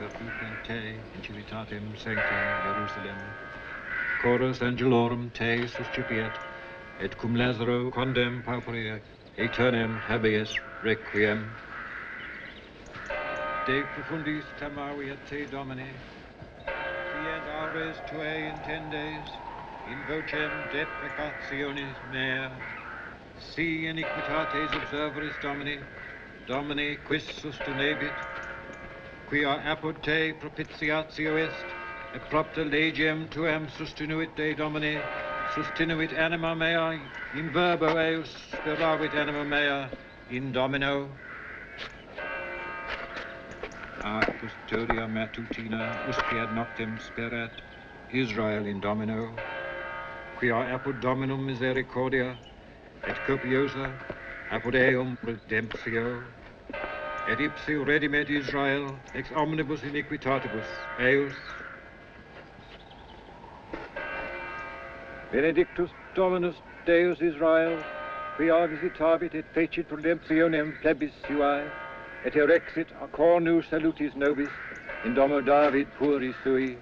perfutem te in civitatem sanctam Jerusalem. Chorus angelorum te suscipiet, et cum Lazaro condem pauperia aeternem habeas requiem. De profundis temavi et te Domine, fiat aures tuae intendes, in vocem deprecationis mea, si iniquitates observeris Domini, Domini quis sustinebit, quia apud te propitiatio est, et propter legem tuam sustinuit de Domini, sustinuit anima mea, in verbo eus speravit anima mea, in Domino. A custodia matutina usque ad noctem sperat Israel in Domino, quia apud Dominum misericordia et copiosa apud eum redemptio, et ipsi redimet Israel ex omnibus iniquitatibus eus. Benedictus Dominus Deus Israel, quia visitavit et fecit redemptionem plebis suae, et erexit a cornu salutis nobis in domo David pueri sui,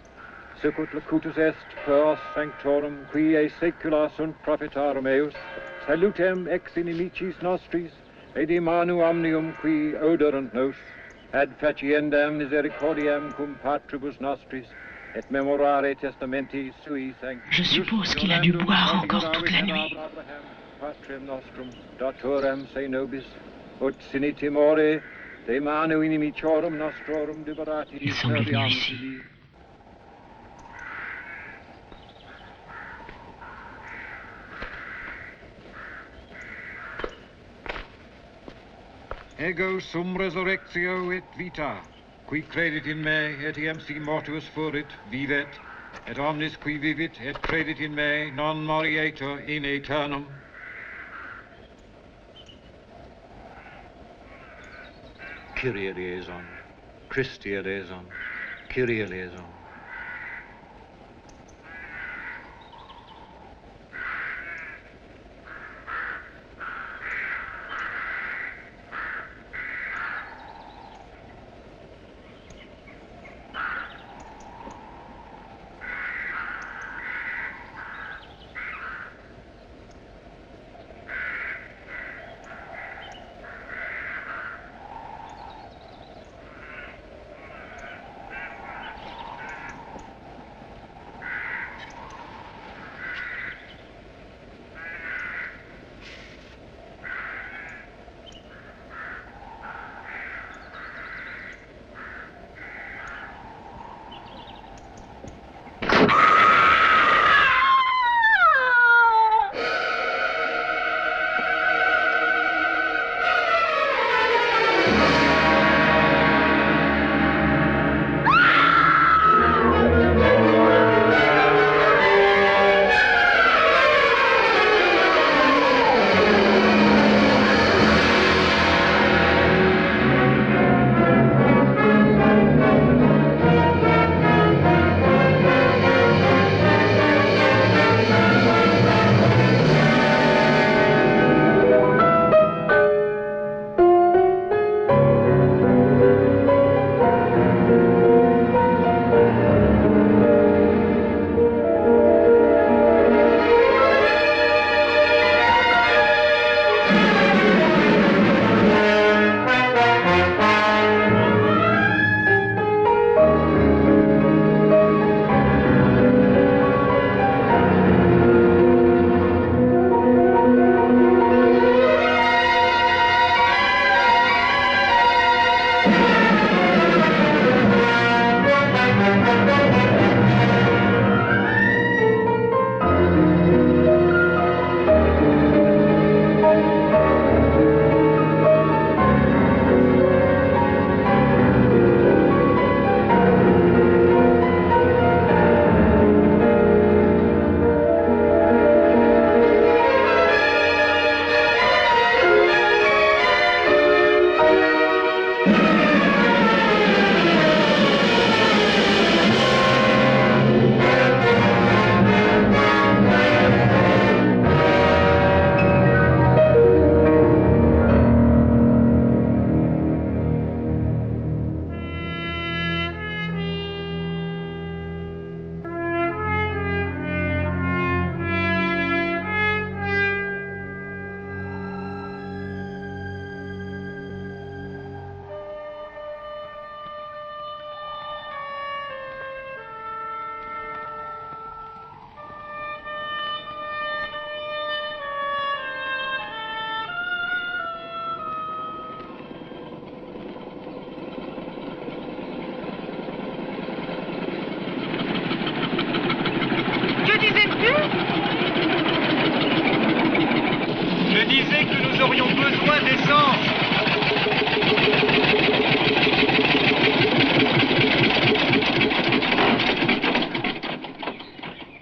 sicut locutus est per os sanctorum qui e saecula sunt prophetarum eus, salutem ex inimicis nostris, et in manu omnium qui oderant nos, ad faciendam misericordiam cum patribus nostris, et memorare testamenti sui sancti. Je suppose qu'il a dû boire encore toute la nuit. Patrem nostrum, datorem se nobis, ut sine timore, de manu inimiciorum nostrorum liberati. Il semble venir ici. Ego sum resurrectio et vita, qui credit in me, etiam si mortuus furit, vivet, et omnis qui vivit et credit in me, non morietur in aeternum. Kyrie eleison, Christi eleison, Kyrie eleison.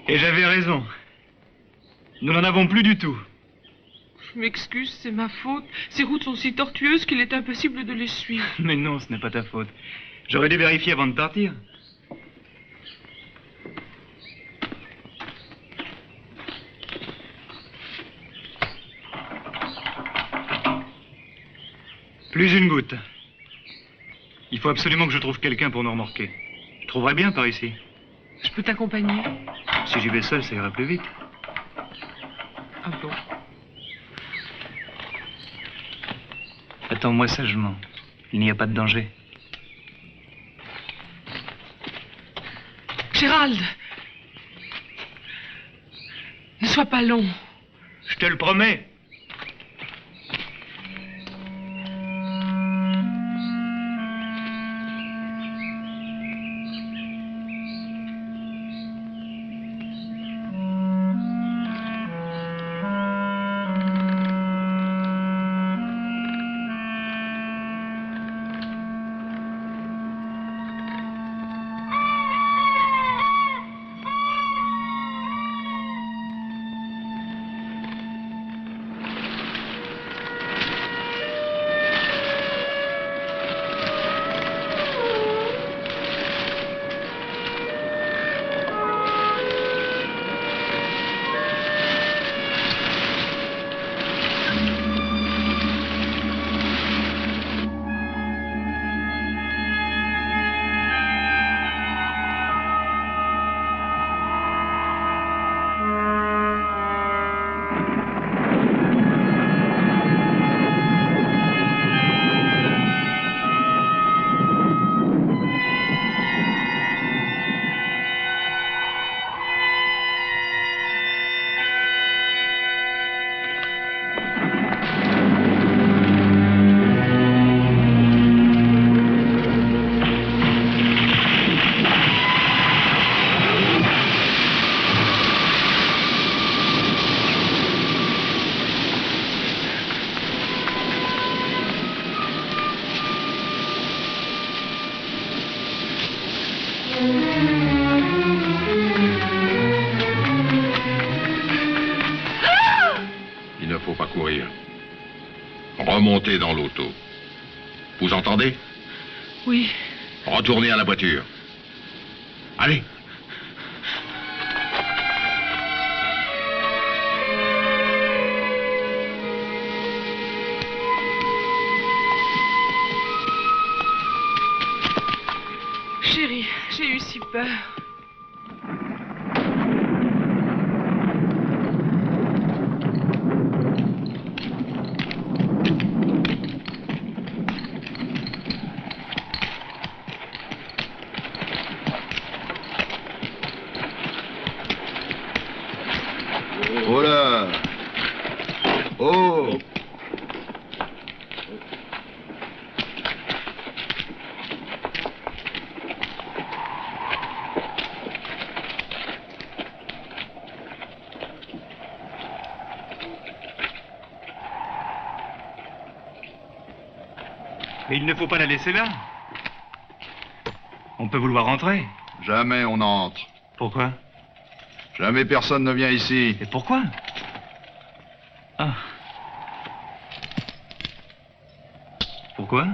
Et j'avais raison. Nous n'en avons plus du tout. Je m'excuse, c'est ma faute. Ces routes sont si tortueuses qu'il est impossible de les suivre. Mais non, ce n'est pas ta faute. J'aurais dû vérifier avant de partir. Plus une goutte. Il faut absolument que je trouve quelqu'un pour nous remorquer. Je trouverai bien par ici. Je peux t'accompagner? Si j'y vais seul, ça ira plus vite. Ah bon? Attends-moi sagement. Il n'y a pas de danger. Gérald! Ne sois pas long. Je te le promets. Il ne faut pas courir. Remontez dans l'auto. Vous entendez? Oui. Retournez à la voiture. Allez. Chérie, j'ai eu si peur. Oh là! Oh! Mais il ne faut pas la laisser là. On peut vouloir rentrer. Jamais on entre. Pourquoi? Jamais personne ne vient ici. Et pourquoi? Ah. Pourquoi?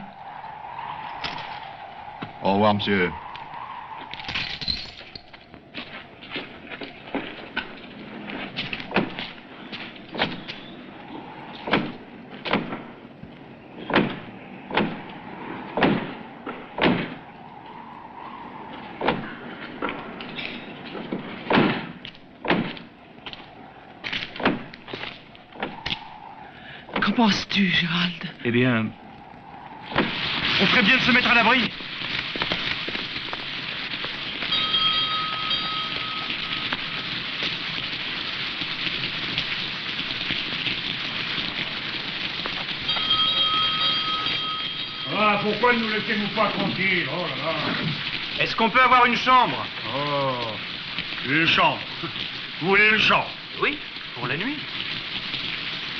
Au revoir, monsieur. Qu'en penses-tu, Gérald? Eh bien, on ferait bien de se mettre à l'abri. Ah, pourquoi ne nous laissez-vous pas tranquilles? Oh là là. Est-ce qu'on peut avoir une chambre? Oh, une chambre. Vous voulez une chambre? Oui, pour la nuit.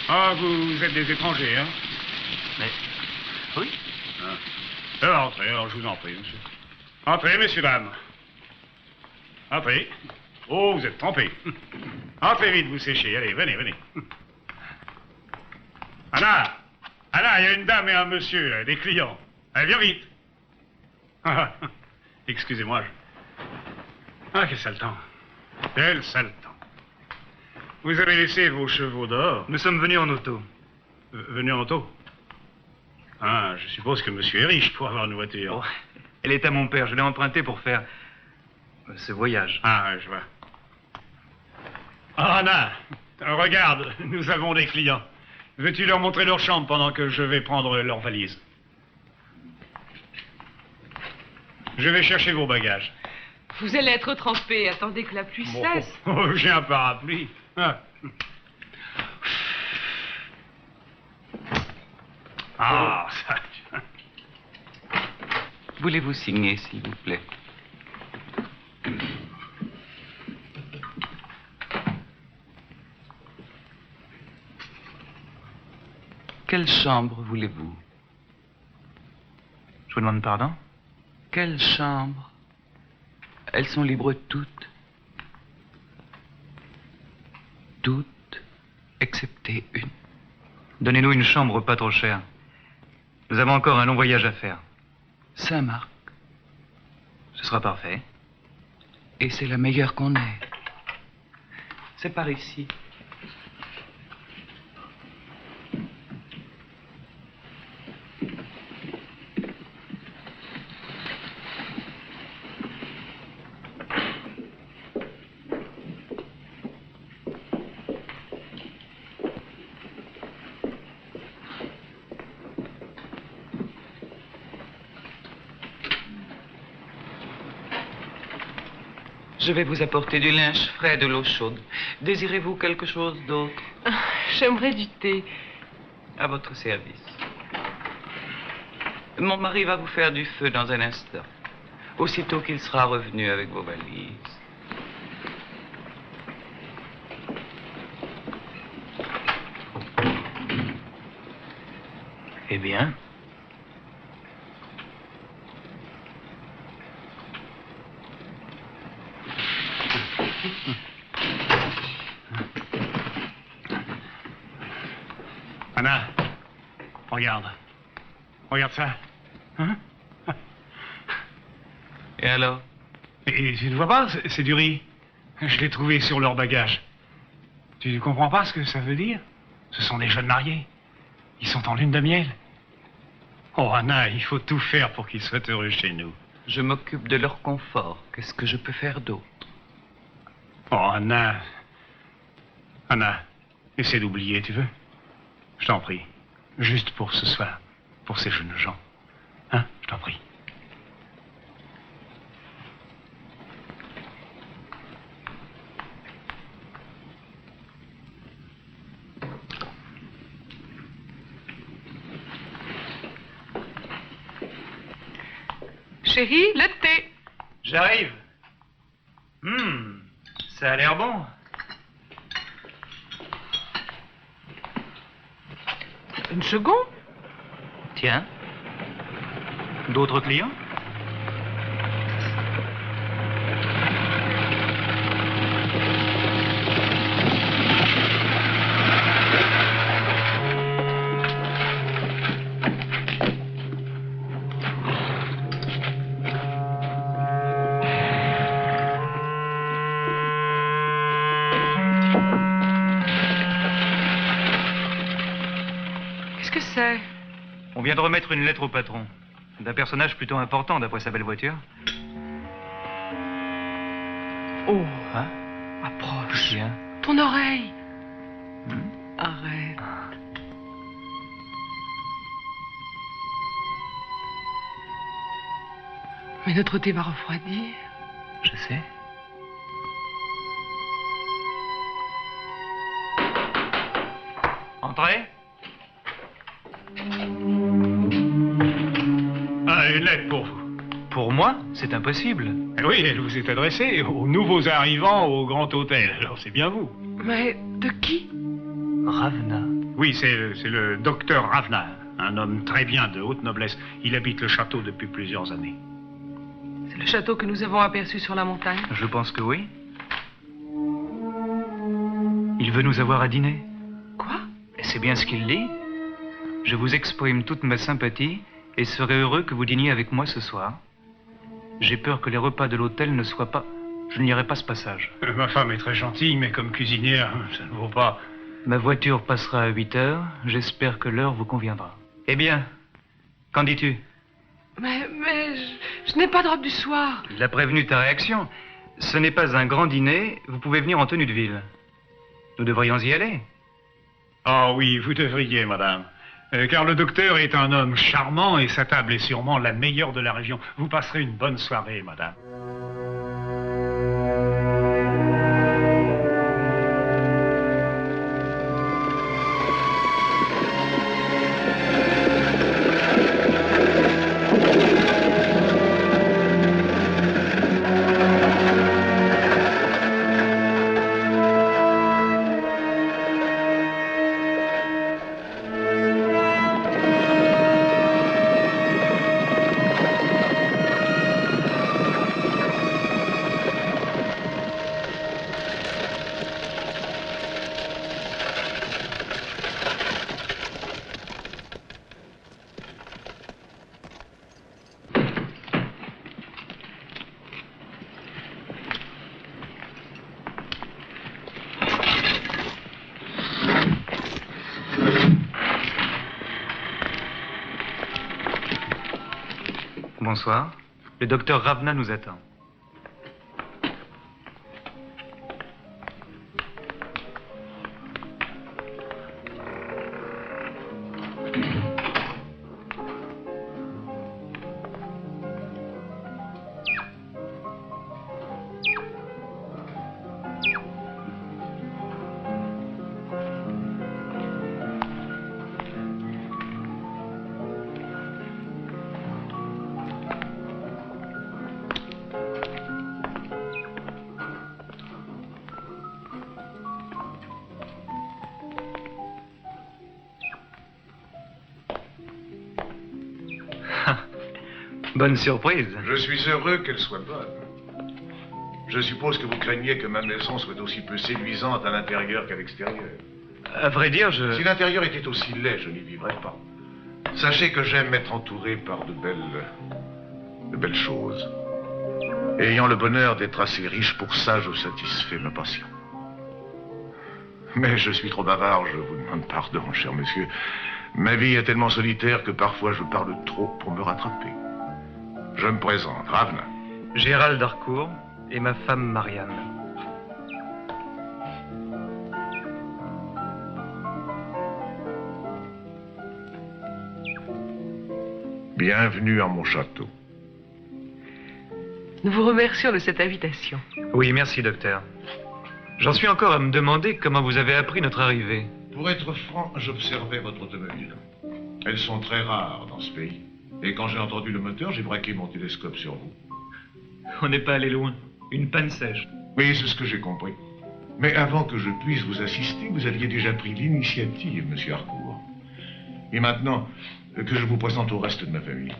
Ah, vous êtes des étrangers, hein? Mais, oui. Entrez, alors je vous en prie, monsieur. Entrez, messieurs, dames. Entrez. Oh, vous êtes trempé. Entrez vite, vous séchez. Allez, venez, venez. Anna! Anna, il y a une dame et un monsieur, là, des clients. Allez, viens vite. Excusez-moi. Ah, quel sale temps. Quel sale temps. Vous avez laissé vos chevaux dehors? Nous sommes venus en auto. Venus en auto? Ah, je suppose que monsieur est riche pour avoir une voiture. Oh, elle est à mon père. Je l'ai empruntée pour faire ce voyage. Ah, ouais, je vois. Ah, Anna, regarde, nous avons des clients. Veux-tu leur montrer leur chambre pendant que je vais prendre leur valise? Je vais chercher vos bagages. Vous allez être trempé. Attendez que la pluie cesse. Oh, j'ai un parapluie. Ah, ça... Voulez-vous signer, s'il vous plaît? Quelle chambre voulez-vous? Je vous demande pardon? Quelle chambre? Elles sont libres toutes. Toutes, excepté une. Donnez-nous une chambre pas trop chère. Nous avons encore un long voyage à faire. Saint-Marc. Ce sera parfait. Et c'est la meilleure qu'on ait. C'est par ici. Je vais vous apporter du linge frais et de l'eau chaude. Désirez-vous quelque chose d'autre? J'aimerais du thé. À votre service. Mon mari va vous faire du feu dans un instant. Aussitôt qu'il sera revenu avec vos valises. Eh bien? Anna, regarde. Regarde ça. Hein? Et alors? Et tu ne vois pas, c'est du riz. Je l'ai trouvé sur leur bagage. Tu ne comprends pas ce que ça veut dire? Ce sont des jeunes mariés. Ils sont en lune de miel. Oh, Anna, il faut tout faire pour qu'ils soient heureux chez nous. Je m'occupe de leur confort. Qu'est-ce que je peux faire d'autre? Oh, Anna. Anna, essaie d'oublier, tu veux? Je t'en prie. Juste pour ce soir. Pour ces jeunes gens. Hein? Je t'en prie. Chérie, le thé. J'arrive. Ça a l'air bon. Une seconde. Tiens. D'autres clients? Qu'est-ce que c'est? On vient de remettre une lettre au patron. D'un personnage plutôt important d'après sa belle voiture. Oh, Hein? approche. Tiens. Ton oreille. Arrête. Mais notre thé va refroidir. Je sais. Entrez. Ah, une lettre pour vous. Pour moi, c'est impossible. Eh oui, elle vous est adressée aux nouveaux arrivants au Grand Hôtel. Alors, c'est bien vous. Mais de qui? Ravna. Oui, c'est le docteur Ravna, un homme très bien de haute noblesse. Il habite le château depuis plusieurs années. C'est le château que nous avons aperçu sur la montagne. Je pense que oui. veut nous avoir à dîner. Quoi? Et c'est bien ce qu'il dit. Je vous exprime toute ma sympathie et serai heureux que vous dîniez avec moi ce soir. J'ai peur que les repas de l'hôtel ne soient pas... Je n'irai pas ce passage. Ma femme est très gentille, mais comme cuisinière, ça ne vaut pas. Ma voiture passera à 8 heures. J'espère que l'heure vous conviendra. Eh bien, qu'en dis-tu? Mais je n'ai pas de robe du soir. Il a prévenu ta réaction. Ce n'est pas un grand dîner. Vous pouvez venir en tenue de ville. Nous devrions y aller. Ah oui, vous devriez, madame. Car le docteur est un homme charmant et sa table est sûrement la meilleure de la région. Vous passerez une bonne soirée, madame. Bonsoir. Le docteur Ravna nous attend. Bonne surprise. Je suis heureux qu'elle soit bonne. Je suppose que vous craignez que ma maison soit aussi peu séduisante à l'intérieur qu'à l'extérieur. À vrai dire, je... Si l'intérieur était aussi laid, je n'y vivrais pas. Sachez que j'aime être entouré par de belles choses. Et ayant le bonheur d'être assez riche pour ça, je satisfais ma passion. Mais je suis trop bavard, je vous demande pardon, cher monsieur. Ma vie est tellement solitaire que parfois je parle trop pour me rattraper. Je me présente, Ravna. Gérald Harcourt et ma femme Marianne. Bienvenue à mon château. Nous vous remercions de cette invitation. Oui, merci, docteur. J'en suis encore à me demander comment vous avez appris notre arrivée. Pour être franc, j'observais votre automobile. Elles sont très rares dans ce pays. Et quand j'ai entendu le moteur, j'ai braqué mon télescope sur vous. On n'est pas allé loin. Une panne sèche. Oui, c'est ce que j'ai compris. Mais avant que je puisse vous assister, vous aviez déjà pris l'initiative, monsieur Harcourt. Et maintenant, que je vous présente au reste de ma famille.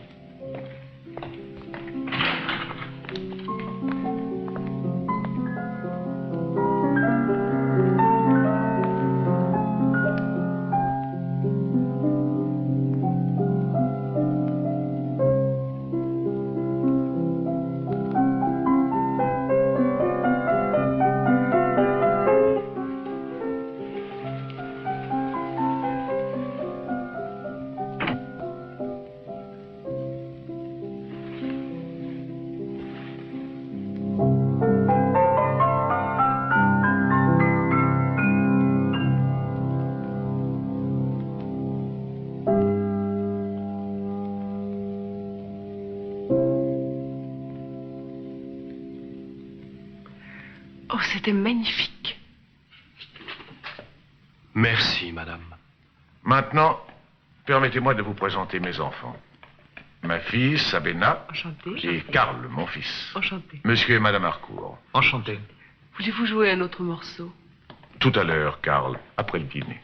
Oh, c'était magnifique. Merci, madame. Maintenant, permettez-moi de vous présenter mes enfants. Ma fille, Sabena, Enchantée. et Karl, mon fils. Enchantée. Monsieur et madame Harcourt. Enchanté. Voulez-vous jouer un autre morceau? Tout à l'heure, Karl, après le dîner.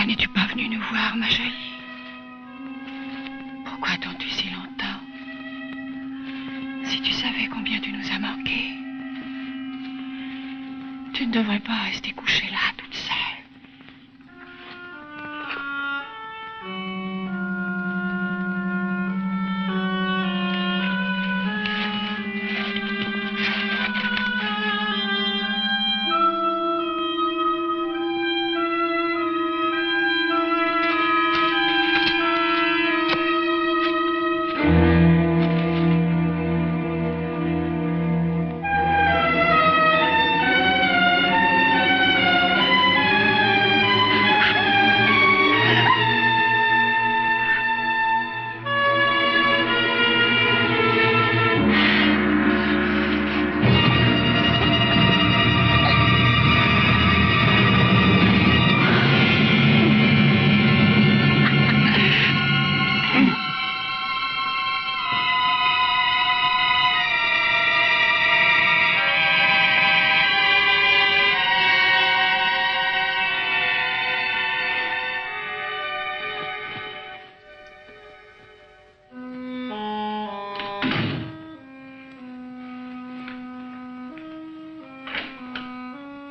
n'es-tu pas venue nous voir, ma jolie? Pourquoi attends-tu si longtemps? Si tu savais combien tu nous as manqué, tu ne devrais pas rester couchée là, toute seule.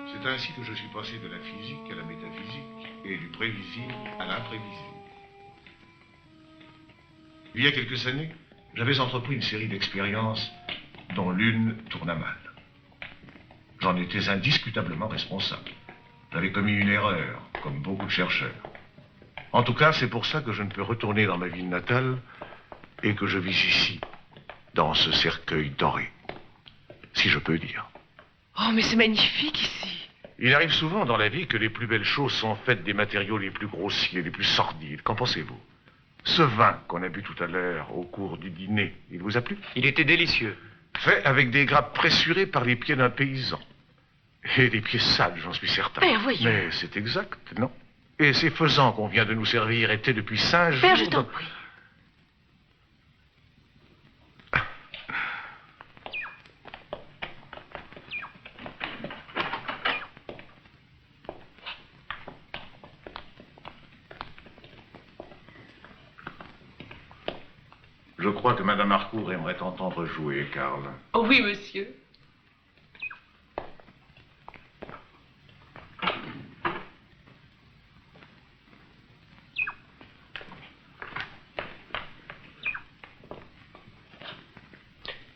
C'est ainsi que je suis passé de la physique à la métaphysique et du prévisible à l'imprévisible. Il y a quelques années, j'avais entrepris une série d'expériences dont l'une tourna mal. J'en étais indiscutablement responsable. J'avais commis une erreur, comme beaucoup de chercheurs. En tout cas, c'est pour ça que je ne peux retourner dans ma ville natale et que je vis ici, dans ce cercueil doré, si je peux dire. Oh, mais c'est magnifique ici. Il arrive souvent dans la vie que les plus belles choses sont faites des matériaux les plus grossiers, les plus sordides. Qu'en pensez-vous? Ce vin qu'on a bu tout à l'heure au cours du dîner, il vous a plu? Il était délicieux. Fait avec des grappes pressurées par les pieds d'un paysan. Et des pieds sales, j'en suis certain. Père, voyons. Mais c'est exact, non? Et ces faisans qu'on vient de nous servir étaient depuis 5 jours... Père, je t'en prie. Je crois que Madame Harcourt aimerait t'entendre jouer, Karl. Oh oui, monsieur.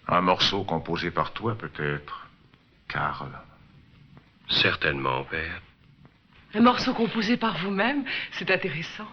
Un morceau composé par toi, peut-être, Karl. Certainement, père. Un morceau composé par vous-même, c'est intéressant.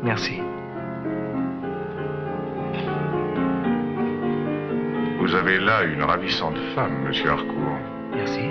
Merci. Vous avez là une ravissante femme, monsieur Harcourt. Merci.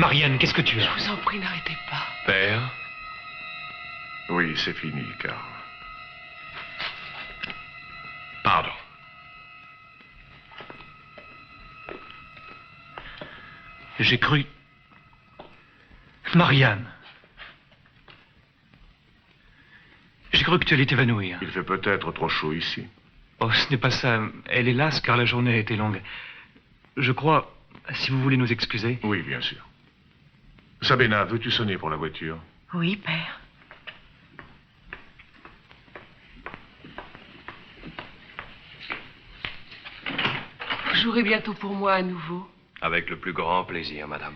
Marianne, qu'est-ce que tu as? Je vous en prie, n'arrêtez pas. Père, Oui, c'est fini, Karl. pardon. J'ai cru... Marianne. J'ai cru que tu allais t'évanouir. Il fait peut-être trop chaud ici. Oh, ce n'est pas ça. Elle est lasse car la journée a été longue. Je crois, si vous voulez nous excuser... Oui, bien sûr. Sabina, veux-tu sonner pour la voiture? Oui, père. Vous jouerez bientôt pour moi à nouveau. Avec le plus grand plaisir, madame.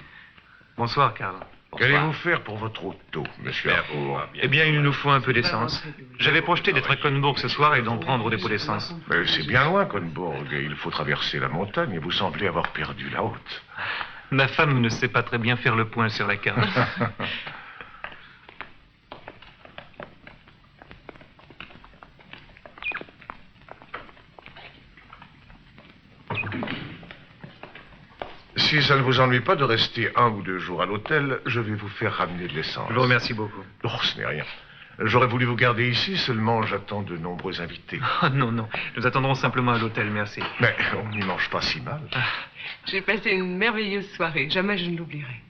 Bonsoir, Karl. Qu'allez-vous faire pour votre auto, monsieur Harcourt? Eh bien, il nous faut un peu d'essence. J'avais projeté d'être à Conbourg ce soir et d'en prendre au dépôt d'essence. Mais c'est bien loin, Conbourg, et il faut traverser la montagne, et vous semblez avoir perdu la route. Ma femme ne sait pas très bien faire le point sur la carte. Si ça ne vous ennuie pas de rester 1 ou 2 jours à l'hôtel, je vais vous faire ramener de l'essence. Je vous remercie beaucoup. Oh, ce n'est rien. J'aurais voulu vous garder ici, seulement j'attends de nombreux invités. Oh, non, non. Nous attendrons simplement à l'hôtel, merci. Mais on n'y mange pas si mal. J'ai passé une merveilleuse soirée. Jamais je ne l'oublierai.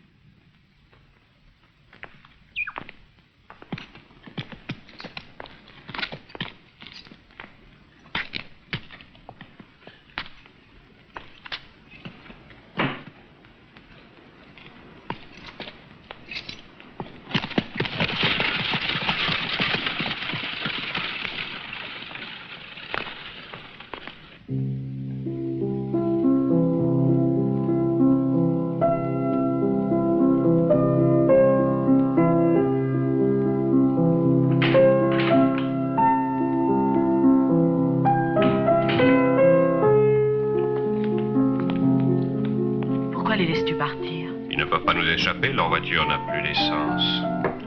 Leur voiture n'a plus d'essence.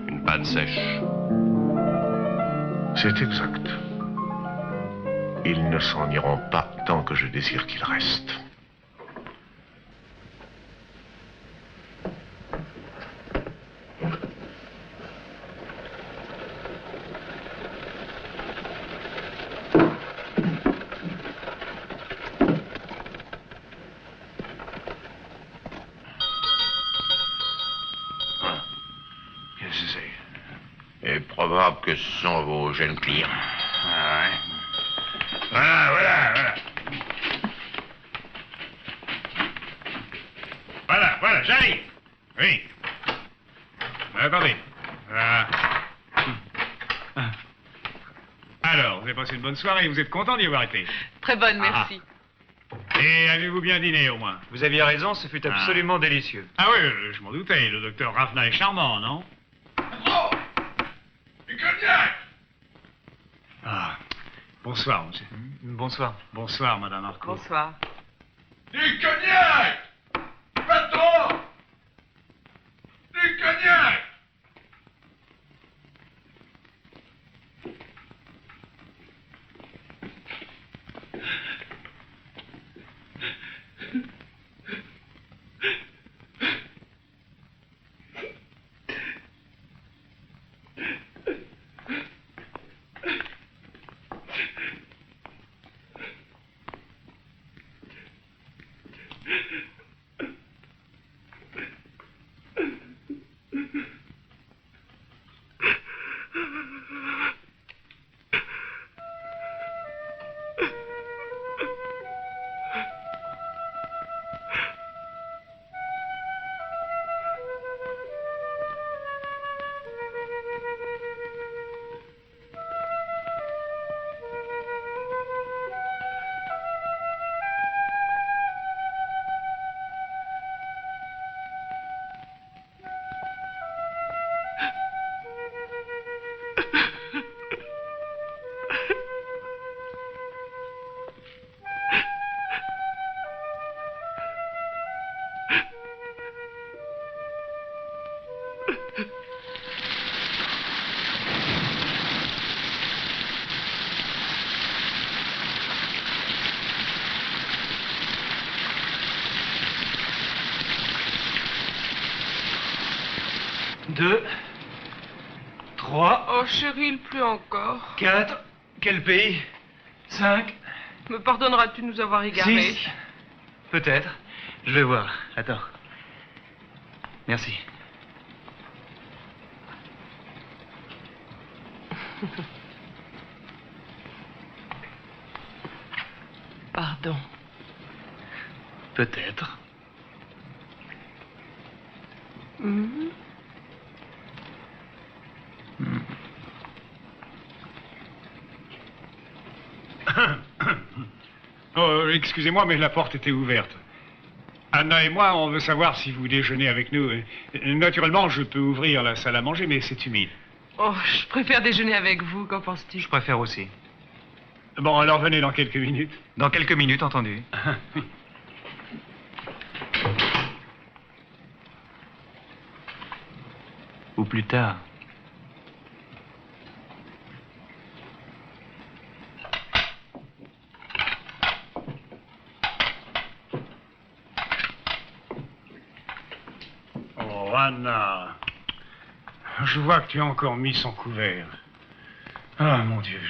Une panne sèche. C'est exact. Ils ne s'en iront pas tant que je désire qu'ils restent. Probable que ce sont vos jeunes clients. Ah ouais. Voilà. Voilà, j'arrive. Oui. Attendez. Voilà. Alors, vous avez passé une bonne soirée, vous êtes content d'y avoir été? Très bonne, merci. Et avez-vous bien dîné, au moins? Vous aviez raison, ce fut absolument délicieux. Ah oui, je m'en doutais. Le docteur Ravna est charmant, non? Ah, bonsoir, monsieur. Bonsoir. Bonsoir, madame Harcourt. Bonsoir. Du cognac! Patron! Du cognac! 2, 3, Oh, Cheryl, plus encore. 4, quel pays? 5, Me pardonneras-tu de nous avoir égarés? 6, peut-être. Je vais voir. Attends. Merci. Pardon. Peut-être. Mhm. Oh, excusez-moi, mais la porte était ouverte. Anna et moi, on veut savoir si vous déjeunez avec nous. Naturellement, je peux ouvrir la salle à manger, mais c'est humide. Oh, je préfère déjeuner avec vous, qu'en penses-tu? Je préfère aussi. Bon, alors venez dans quelques minutes. Dans quelques minutes, entendu. Ou plus tard. Oh, Anna. Je vois que tu as encore mis son couvert. Ah, mon Dieu.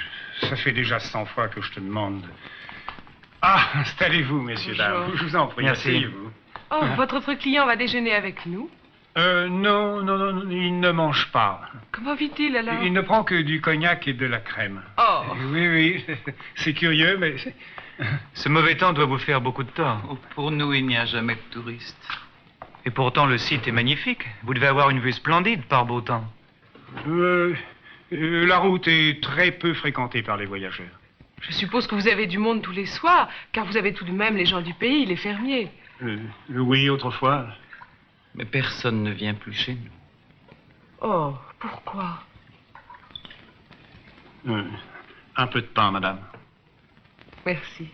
Ça fait déjà 100 fois que je te demande. Ah, installez-vous, messieurs, dames. Je vous en prie, Merci. asseyez-vous. Oh, votre autre client va déjeuner avec nous? Non, il ne mange pas. Comment vit-il alors? Il ne prend que du cognac et de la crème. Oh. Oui, c'est curieux, mais... Ce mauvais temps doit vous faire beaucoup de tort. Oh, pour nous, il n'y a jamais de touristes. Et pourtant, le site est magnifique. Vous devez avoir une vue splendide par beau temps. La route est très peu fréquentée par les voyageurs. Je suppose que vous avez du monde tous les soirs, car vous avez tout de même les gens du pays, les fermiers. Oui, autrefois. Mais personne ne vient plus chez nous. Oh, pourquoi? Un peu de pain, madame. Merci.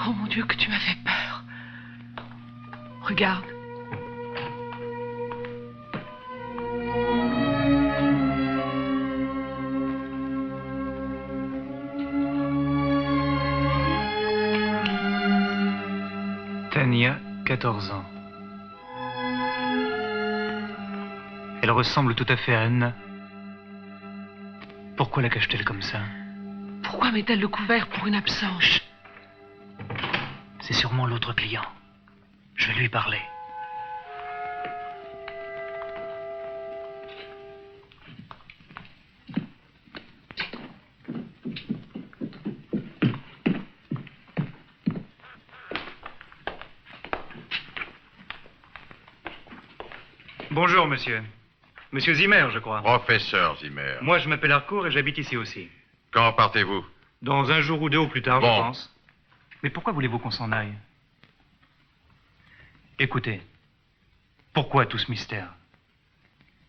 Oh mon Dieu, que tu m'as fait peur. Regarde. Tania, 14 ans. Elle ressemble tout à fait à Anna. Pourquoi la cache-t-elle comme ça? Pourquoi met-elle le couvert pour une absence? C'est sûrement l'autre client. Je vais lui parler. Bonjour, monsieur. Monsieur Zimmer, je crois. Professeur Zimmer. Moi, je m'appelle Harcourt et j'habite ici aussi. Quand partez-vous? Dans un jour ou deux au plus tard, Bon. je pense. Mais pourquoi voulez-vous qu'on s'en aille? Écoutez, pourquoi tout ce mystère?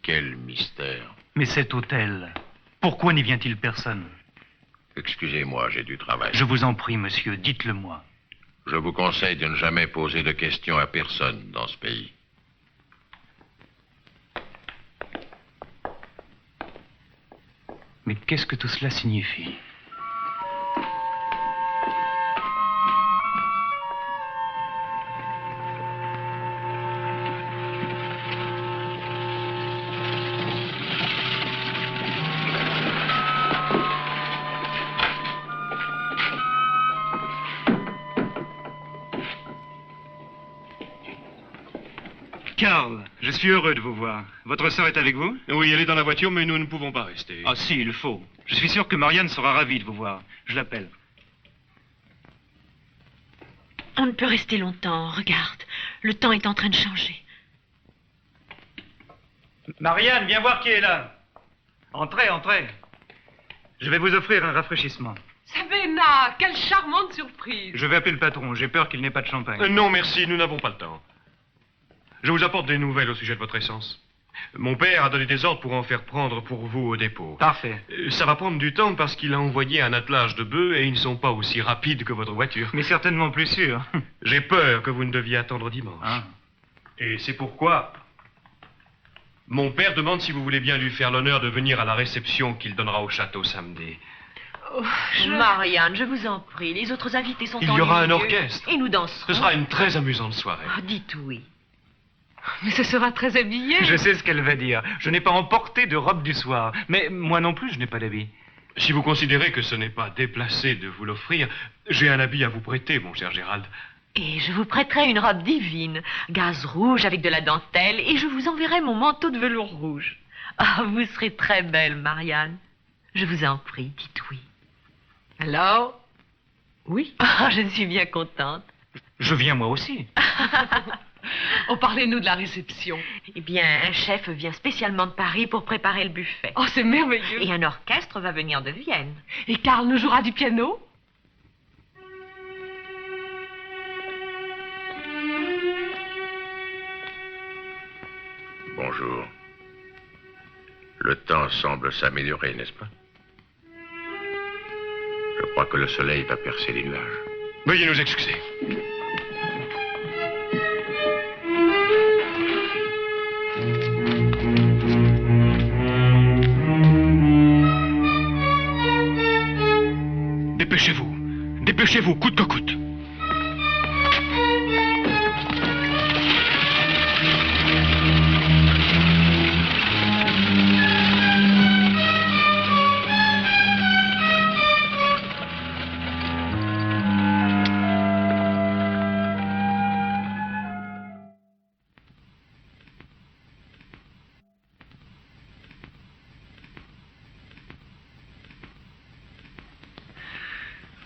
Quel mystère. Mais cet hôtel, pourquoi n'y vient-il personne? Excusez-moi, j'ai du travail. Je vous en prie, monsieur, dites-le-moi. Je vous conseille de ne jamais poser de questions à personne dans ce pays. Mais qu'est-ce que tout cela signifie? Karl, je suis heureux de vous voir. Votre sœur est avec vous? Oui, elle est dans la voiture, mais nous ne pouvons pas rester. Ah si, il faut. Je suis sûr que Marianne sera ravie de vous voir. Je l'appelle. On ne peut rester longtemps, regarde. Le temps est en train de changer. Marianne, viens voir qui est là. Entrez, entrez. Je vais vous offrir un rafraîchissement. Sabena, quelle charmante surprise. Je vais appeler le patron. J'ai peur qu'il n'ait pas de champagne. Non, merci, nous n'avons pas le temps. Je vous apporte des nouvelles au sujet de votre essence. Mon père a donné des ordres pour en faire prendre pour vous au dépôt. Parfait. Ça va prendre du temps parce qu'il a envoyé un attelage de bœufs et ils ne sont pas aussi rapides que votre voiture. Mais certainement plus sûr. J'ai peur que vous ne deviez attendre dimanche. Ah. Et c'est pourquoi mon père demande si vous voulez bien lui faire l'honneur de venir à la réception qu'il donnera au château samedi. Oh, Marianne, je vous en prie, les autres invités sont en Il y aura un lieu. orchestre. Et nous danserons. Ce sera une très amusante soirée. Ah, dites oui. Mais ce sera très habillé. Je sais ce qu'elle va dire. Je n'ai pas emporté de robe du soir. Mais moi non plus, je n'ai pas d'habit. Si vous considérez que ce n'est pas déplacé de vous l'offrir, j'ai un habit à vous prêter, mon cher Gérald. Et je vous prêterai une robe divine, gaze rouge avec de la dentelle, et je vous enverrai mon manteau de velours rouge. Ah, vous serez très belle, Marianne. Je vous en prie, dites oui. Alors? Oui. Ah, je suis bien contente. Je viens moi aussi. Oh, parlez-nous de la réception. Eh bien, un chef vient spécialement de Paris pour préparer le buffet. Oh, c'est merveilleux. Et un orchestre va venir de Vienne. Et Karl nous jouera du piano? Bonjour. Le temps semble s'améliorer, n'est-ce pas? Je crois que le soleil va percer les nuages. Veuillez nous excuser. Dépêchez-vous. Dépêchez-vous, coûte que coûte.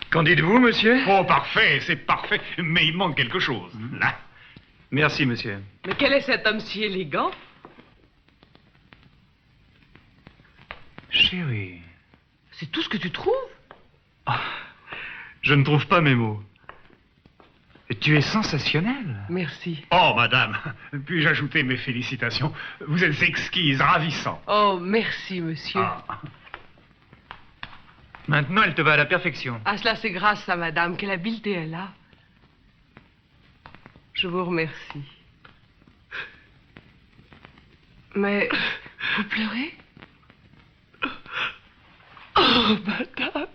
Qu'en dites-vous, monsieur? Oh, parfait, c'est parfait. Mais il manque quelque chose. Là. Merci, monsieur. Mais quel est cet homme si élégant? Chérie. C'est tout ce que tu trouves? Ah, je ne trouve pas mes mots. Et tu es sensationnelle. Merci. Oh, madame, puis-je ajouter mes félicitations? Vous êtes exquise, ravissante. Oh, merci, monsieur. Ah. Maintenant, elle te va à la perfection. Ah, cela c'est grâce à madame. Quelle habileté elle a. Je vous remercie. Mais vous pleurez? Oh, madame.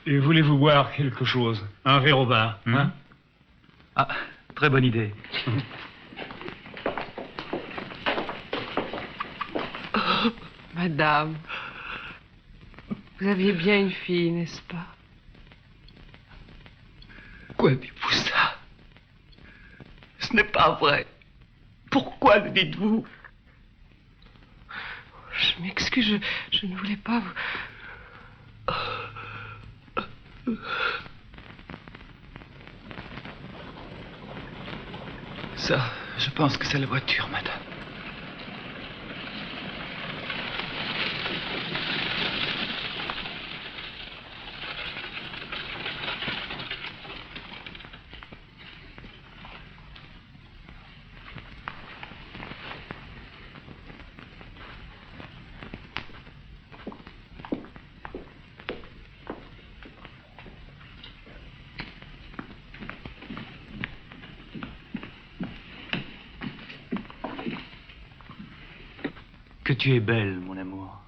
Et voulez-vous boire quelque chose? Un verre au bar, hein? Ah, très bonne idée. Oh, madame. Vous aviez bien une fille, n'est-ce pas? Pourquoi dites-vous ça? Ce n'est pas vrai. Pourquoi le dites-vous? Je m'excuse, je ne voulais pas vous... Ça, je pense que c'est la voiture, madame. Que tu es belle, mon amour.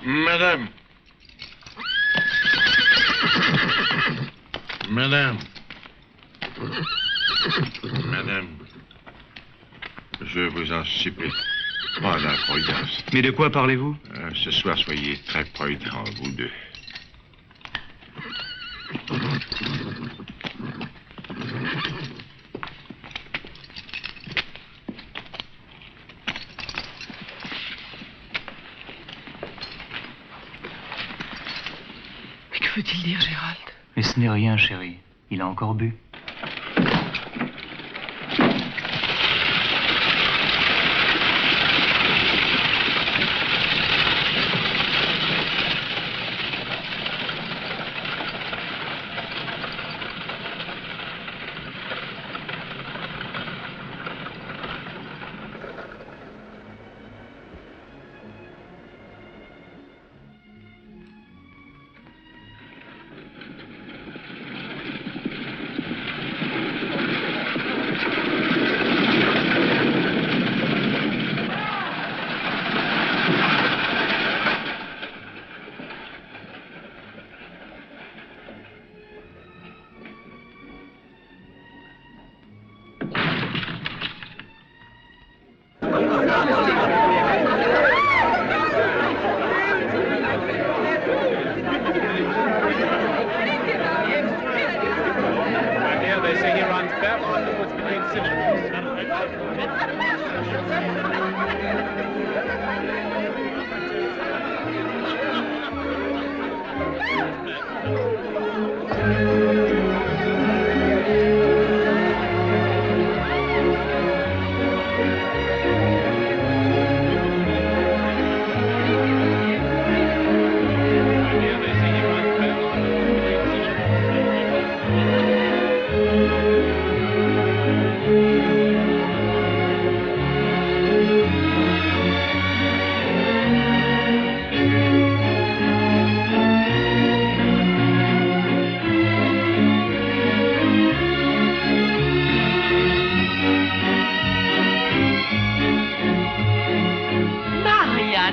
Madame. Madame. Madame, je vous en supplie, pas d'imprudence. Mais de quoi parlez-vous? Ce soir, soyez très prudents, vous deux. Mais que veut-il dire, Gérald? Mais ce n'est rien, chérie. Il a encore bu.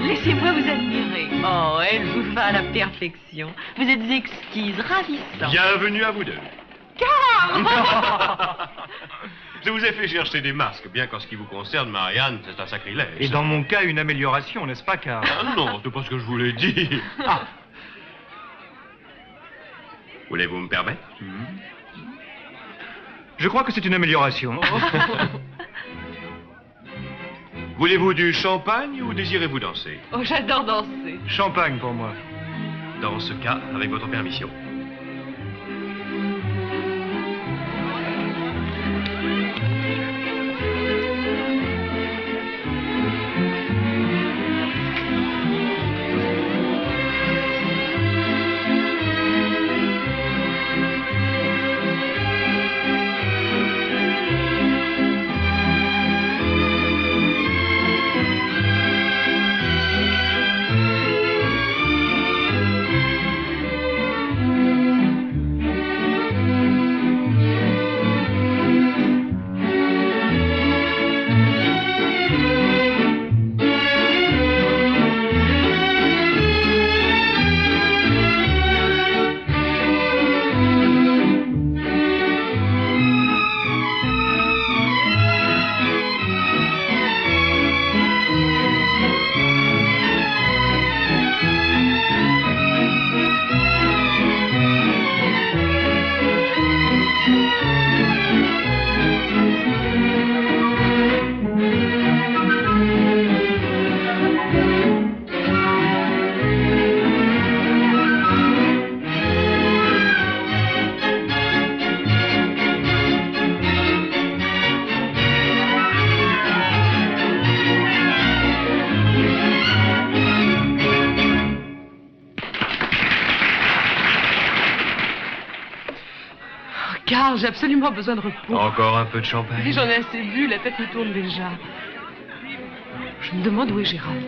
Laissez-moi vous admirer. Oh, elle vous va à la perfection. Vous êtes exquise, ravissante. Bienvenue à vous deux. Car Je vous ai fait chercher des masques, bien qu'en ce qui vous concerne, Marianne, c'est un sacrilège. Et dans mon cas, une amélioration, n'est-ce pas, Karl? Ah non, c'est pas ce que je voulais dire. Ah. Voulez-vous me permettre? Je crois que c'est une amélioration. Voulez-vous du champagne ou désirez-vous danser? Oh, j'adore danser. Champagne pour moi. Dans ce cas, avec votre permission. Karl, j'ai absolument besoin de repos. Encore un peu de champagne? Oui, j'en ai assez bu, la tête me tourne déjà. Je me demande où est Gérald.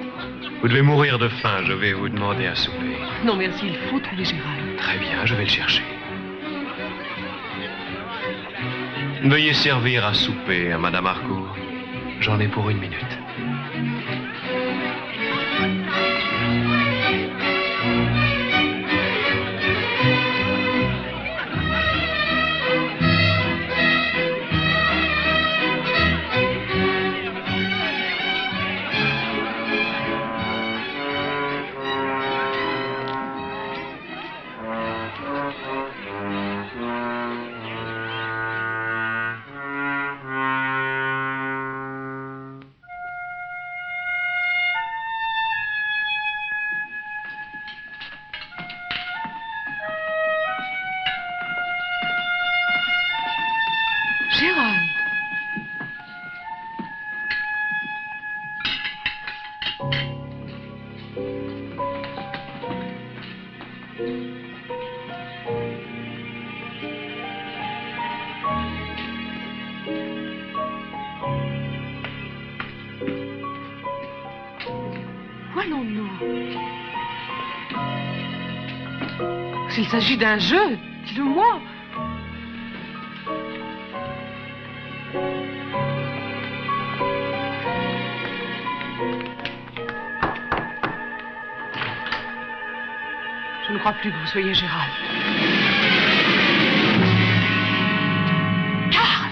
Vous devez mourir de faim, je vais vous demander à souper. Non, merci, il faut trouver Gérald. Très bien, je vais le chercher. Veuillez servir à souper à Madame Harcourt. J'en ai pour 1 minute. Où allons-nous? S'il s'agit d'un jeu, dis-le-moi. Je ne crois plus que vous soyez Gérald. Karl!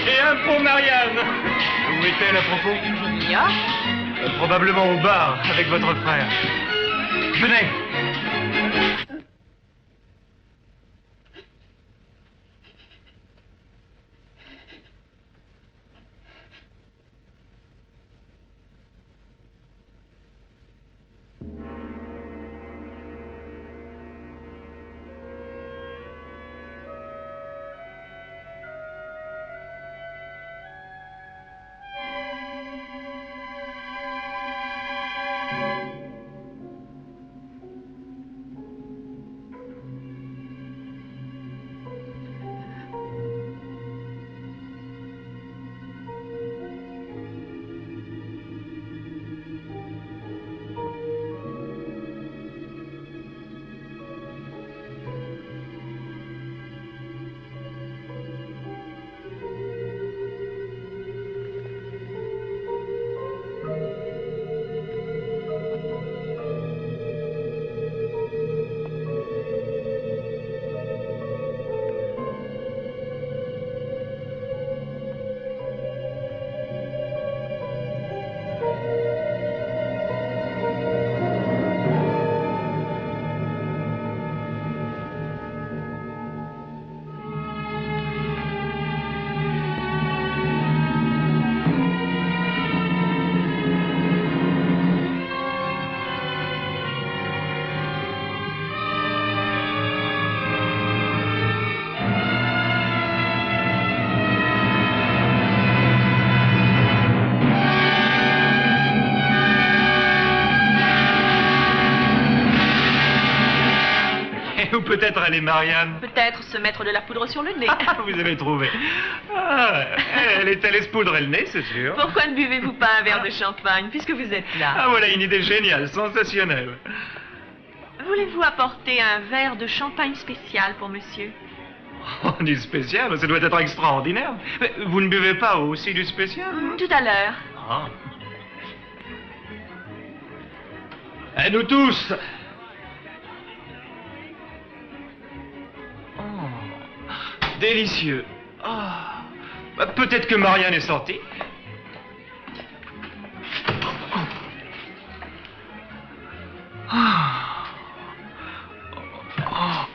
Et un pour Marianne. Où est-elle à propos? Il y a? Probablement au bar, avec votre frère. Venez. Ou peut-être aller, Marianne. Peut-être se mettre de la poudre sur le nez. Vous avez trouvé. Ah, elle est allée se poudrer le nez, c'est sûr. Pourquoi ne buvez-vous pas un verre de champagne, puisque vous êtes là? Ah, voilà une idée géniale, sensationnelle. Voulez-vous apporter un verre de champagne spécial pour monsieur? Oh, du spécial, ça doit être extraordinaire. Mais vous ne buvez pas aussi du spécial? Tout à l'heure. Ah. Et nous tous. Délicieux. Ah. Bah, peut-être que Marianne est sortie. Ah. Oh.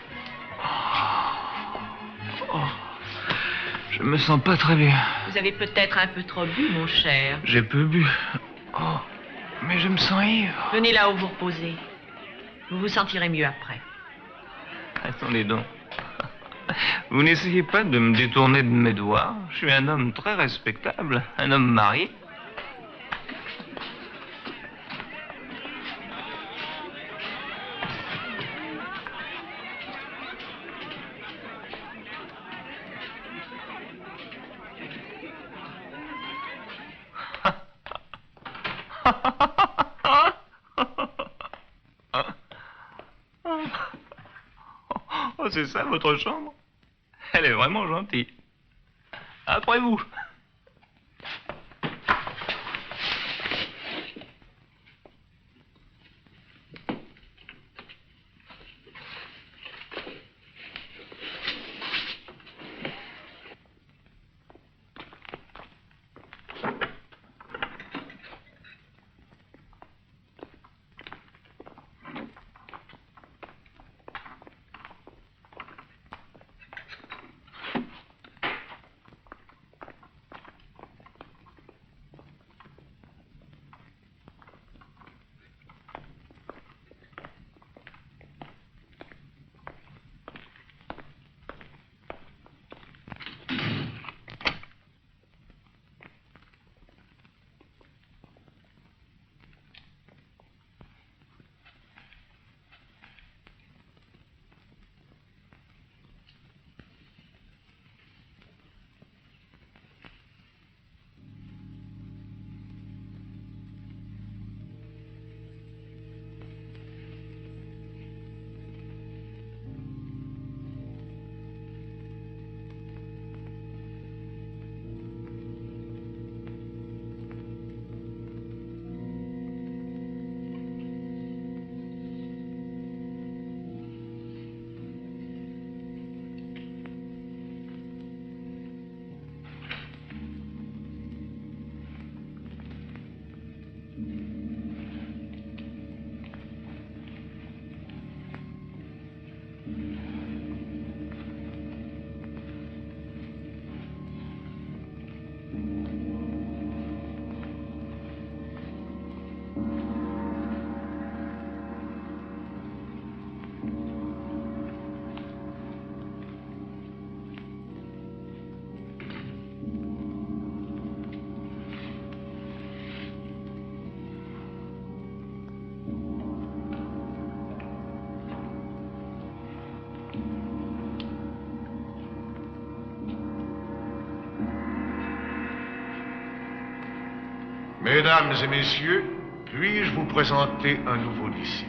Oh. Je me sens pas très bien. Vous avez peut-être un peu trop bu, mon cher. J'ai peu bu. Oh. Mais je me sens ivre. Venez là où vous reposez. Vous vous sentirez mieux après. Attendez donc. Vous n'essayez pas de me détourner de mes doigts. Je suis un homme très respectable, un homme marié. chambre. Oh, c'est ça votre chambre? Elle est vraiment gentille. Après vous. Mesdames et messieurs, puis-je vous présenter un nouveau disciple?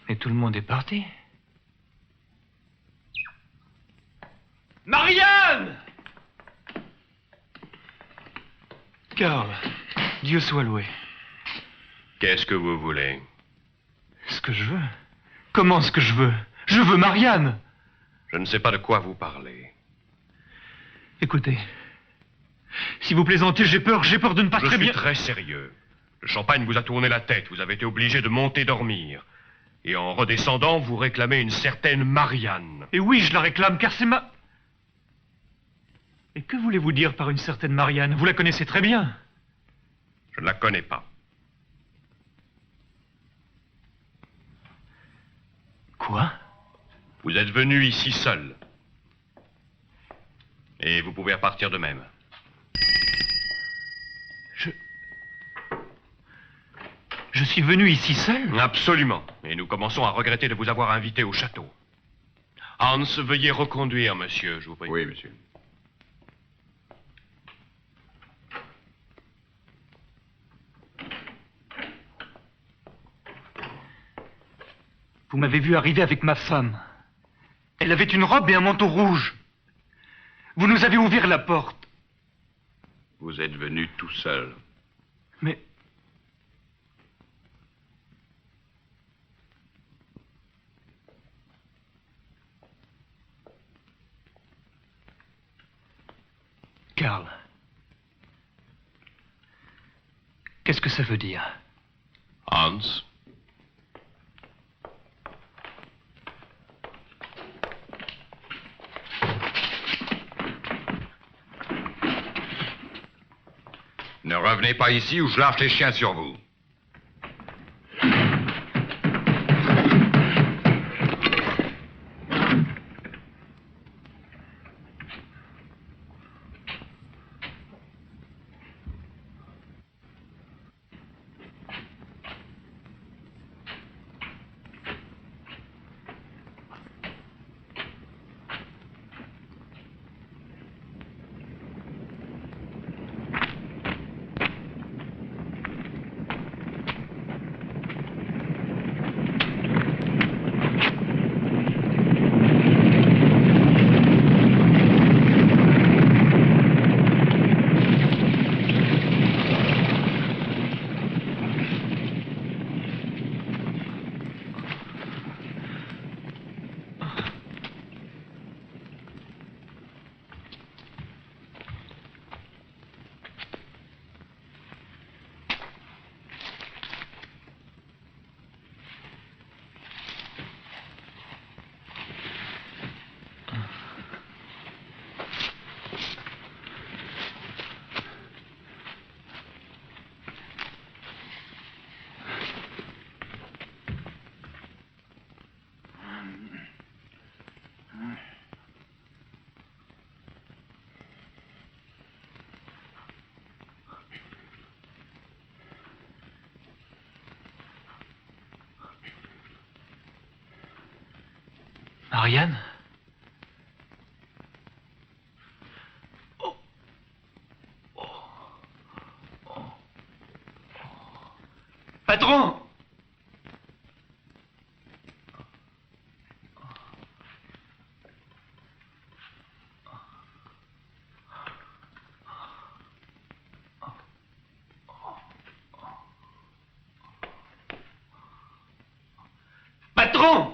Mais tout le monde est parti. Marianne! Karl, Dieu soit loué. Qu'est-ce que vous voulez? Ce que je veux? Comment ce que je veux? Je veux Marianne! Je ne sais pas de quoi vous parlez. Écoutez, si vous plaisantez, j'ai peur de ne pas très bien... Je suis très sérieux. Le champagne vous a tourné la tête, vous avez été obligé de monter dormir. Et en redescendant, vous réclamez une certaine Marianne. Et oui, je la réclame, car c'est ma... Et que voulez-vous dire par une certaine Marianne? Vous la connaissez très bien. Je ne la connais pas. Quoi? Vous êtes venu ici seul. Et vous pouvez repartir de même. Je suis venu ici seul? Absolument. Et nous commençons à regretter de vous avoir invité au château. Hans, veuillez reconduire, monsieur, je vous prie. Oui, monsieur. Vous m'avez vu arriver avec ma femme. Elle avait une robe et un manteau rouge. Vous nous avez ouvert la porte. Vous êtes venu tout seul. Mais... Karl, qu'est-ce que ça veut dire? Hans, revenez pas ici ou je lâche les chiens sur vous. Marianne? Patron! Patron!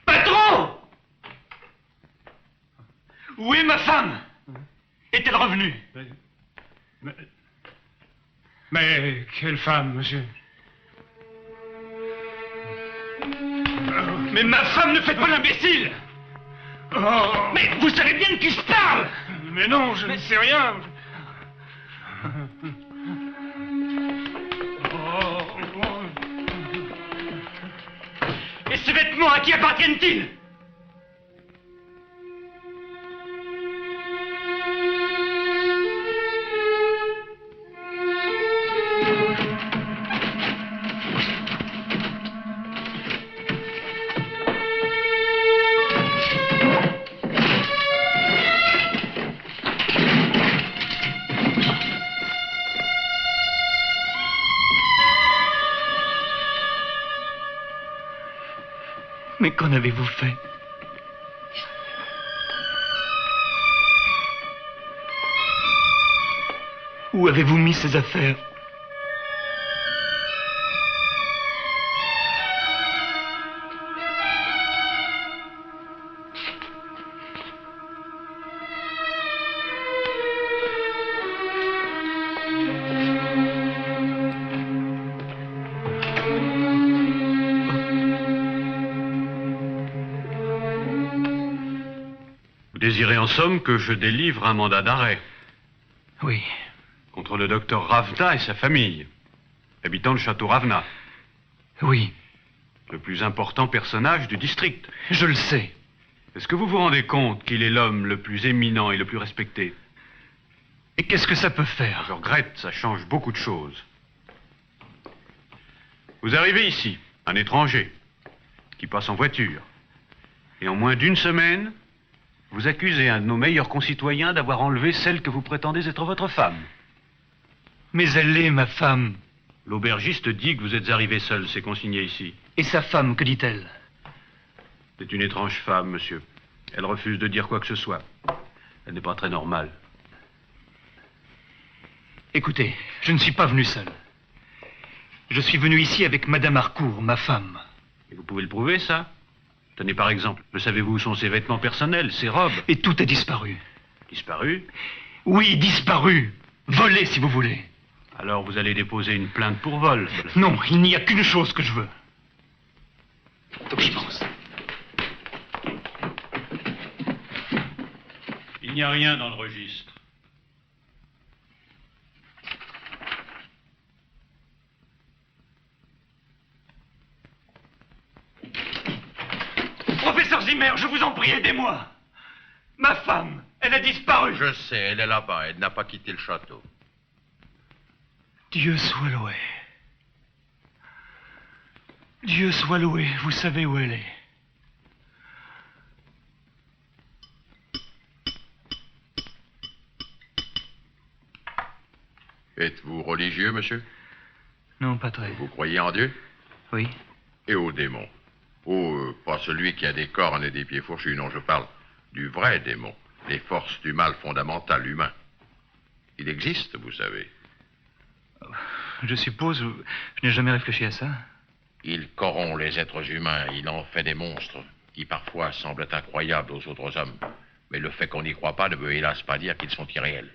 Patron! Où est ma femme? Est-elle revenue? Mais quelle femme, monsieur? Mais ma femme, ne faites pas l'imbécile! Oh. Mais vous savez bien de qui je parle! Mais non, je ne sais rien. Et ces vêtements, à qui appartiennent-ils? Mais qu'en avez-vous fait? Où avez-vous mis ces affaires? Vous désirez en somme que je délivre un mandat d'arrêt? Oui. Contre le docteur Ravna et sa famille, habitant le château Ravna. Oui. Le plus important personnage du district. Je le sais. Est-ce que vous vous rendez compte qu'il est l'homme le plus éminent et le plus respecté? Et qu'est-ce que ça peut faire? Je regrette, ça change beaucoup de choses. Vous arrivez ici, un étranger, qui passe en voiture. Et en moins d'une semaine, vous accusez un de nos meilleurs concitoyens d'avoir enlevé celle que vous prétendez être votre femme. Mais elle est ma femme. L'aubergiste dit que vous êtes arrivé seul, c'est consigné ici. Et sa femme, que dit-elle? C'est une étrange femme, monsieur. Elle refuse de dire quoi que ce soit. Elle n'est pas très normale. Écoutez, je ne suis pas venu seul. Je suis venu ici avec Madame Harcourt, ma femme. Et vous pouvez le prouver, ça? Tenez, par exemple, le savez-vous où sont ses vêtements personnels, ses robes? Et tout a disparu. Disparu? Oui, disparu. Volé, si vous voulez. Alors vous allez déposer une plainte pour vol? Non, il n'y a qu'une chose que je veux. Obéissance. Il n'y a rien dans le registre. Zimmer, je vous en prie, aidez-moi. Ma femme, elle a disparu. Je sais, elle est là-bas, elle n'a pas quitté le château. Dieu soit loué. Dieu soit loué, vous savez où elle est. Êtes-vous religieux, monsieur? Non, pas très. Vous croyez en Dieu? Oui. Et au démon? Oh, pas celui qui a des cornes et des pieds fourchus, non, je parle du vrai démon. Les forces du mal fondamental humain. Il existe, vous savez. Je suppose, je n'ai jamais réfléchi à ça. Il corrompt les êtres humains, il en fait des monstres, qui parfois semblent incroyables aux autres hommes. Mais le fait qu'on n'y croit pas ne veut hélas pas dire qu'ils sont irréels.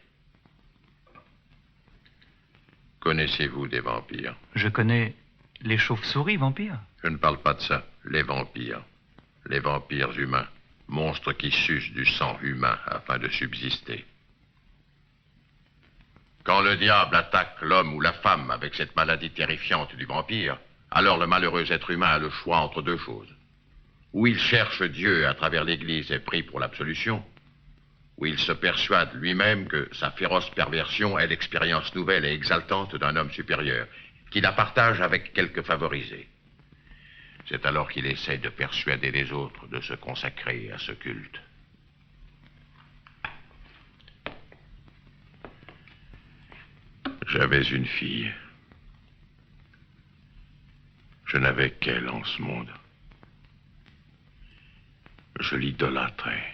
Connaissez-vous des vampires? Je connais les chauves-souris vampires. Je ne parle pas de ça. Les vampires. Les vampires humains. Monstres qui sucent du sang humain afin de subsister. Quand le diable attaque l'homme ou la femme avec cette maladie terrifiante du vampire, alors le malheureux être humain a le choix entre deux choses. Ou il cherche Dieu à travers l'Église et prie pour l'absolution, où il se persuade lui-même que sa féroce perversion est l'expérience nouvelle et exaltante d'un homme supérieur, qui la partage avec quelques favorisés. C'est alors qu'il essaie de persuader les autres de se consacrer à ce culte. J'avais une fille. Je n'avais qu'elle en ce monde. Je l'idolâtrais.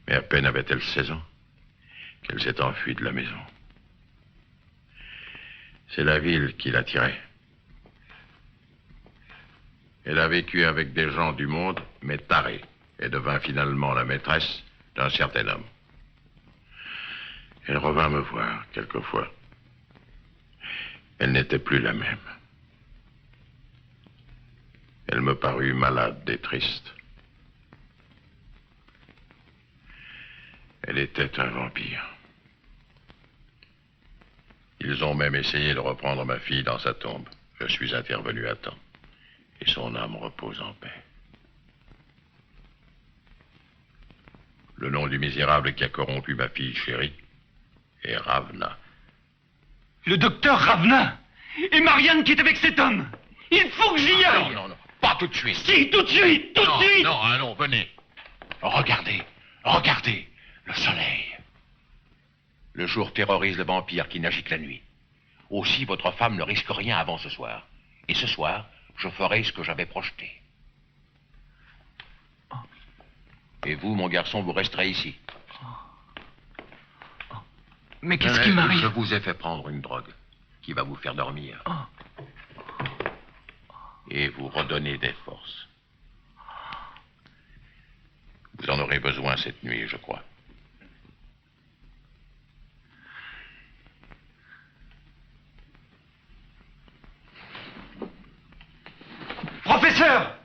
Mais à peine avait-elle 16 ans qu'elle s'est enfuie de la maison. C'est la ville qui l'attirait. Elle a vécu avec des gens du monde, mais tarée, et devint finalement la maîtresse d'un certain homme. Elle revint me voir quelquefois. Elle n'était plus la même. Elle me parut malade et triste. Elle était un vampire. Ils ont même essayé de reprendre ma fille dans sa tombe. Je suis intervenu à temps. Et son âme repose en paix. Le nom du misérable qui a corrompu ma fille chérie est Ravna. Le docteur Ravna. Et Marianne qui est avec cet homme. Il faut que j'y aille. Non, pas tout de suite. Si, tout de suite, tout de suite. Non, allons, venez. Regardez, regardez, le soleil. Le jour terrorise le vampire qui n'agit que la nuit. Aussi, votre femme ne risque rien avant ce soir. Et ce soir, je ferai ce que j'avais projeté. Et vous, mon garçon, vous resterez ici. Mais qu'est-ce qui m'arrive? Je vous ai fait prendre une drogue qui va vous faire dormir. Et vous redonner des forces. Vous en aurez besoin cette nuit, je crois. Professeur!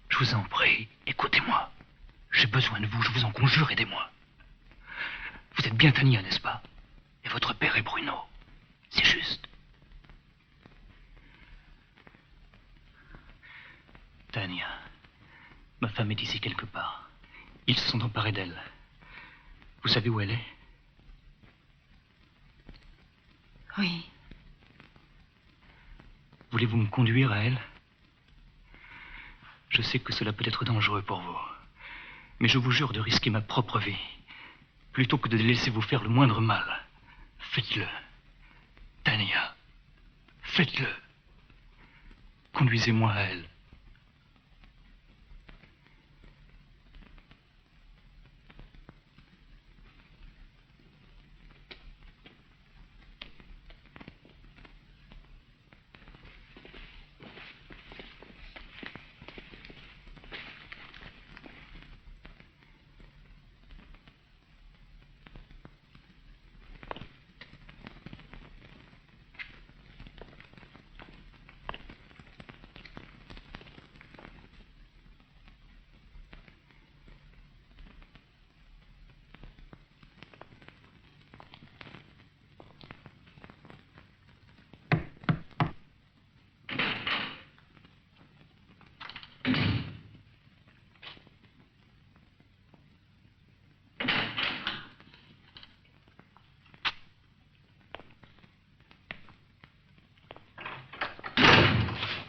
Je vous en prie, écoutez-moi. J'ai besoin de vous, je vous en conjure, aidez-moi. Vous êtes bien Tania, n'est-ce pas? Et votre père est Bruno. C'est juste. Tania, ma femme est ici quelque part. Ils se sont emparés d'elle. Vous savez où elle est? Oui. Voulez-vous me conduire à elle? Je sais que cela peut être dangereux pour vous. Mais je vous jure de risquer ma propre vie, plutôt que de laisser vous faire le moindre mal. Faites-le. Tania, faites-le. Conduisez-moi à elle.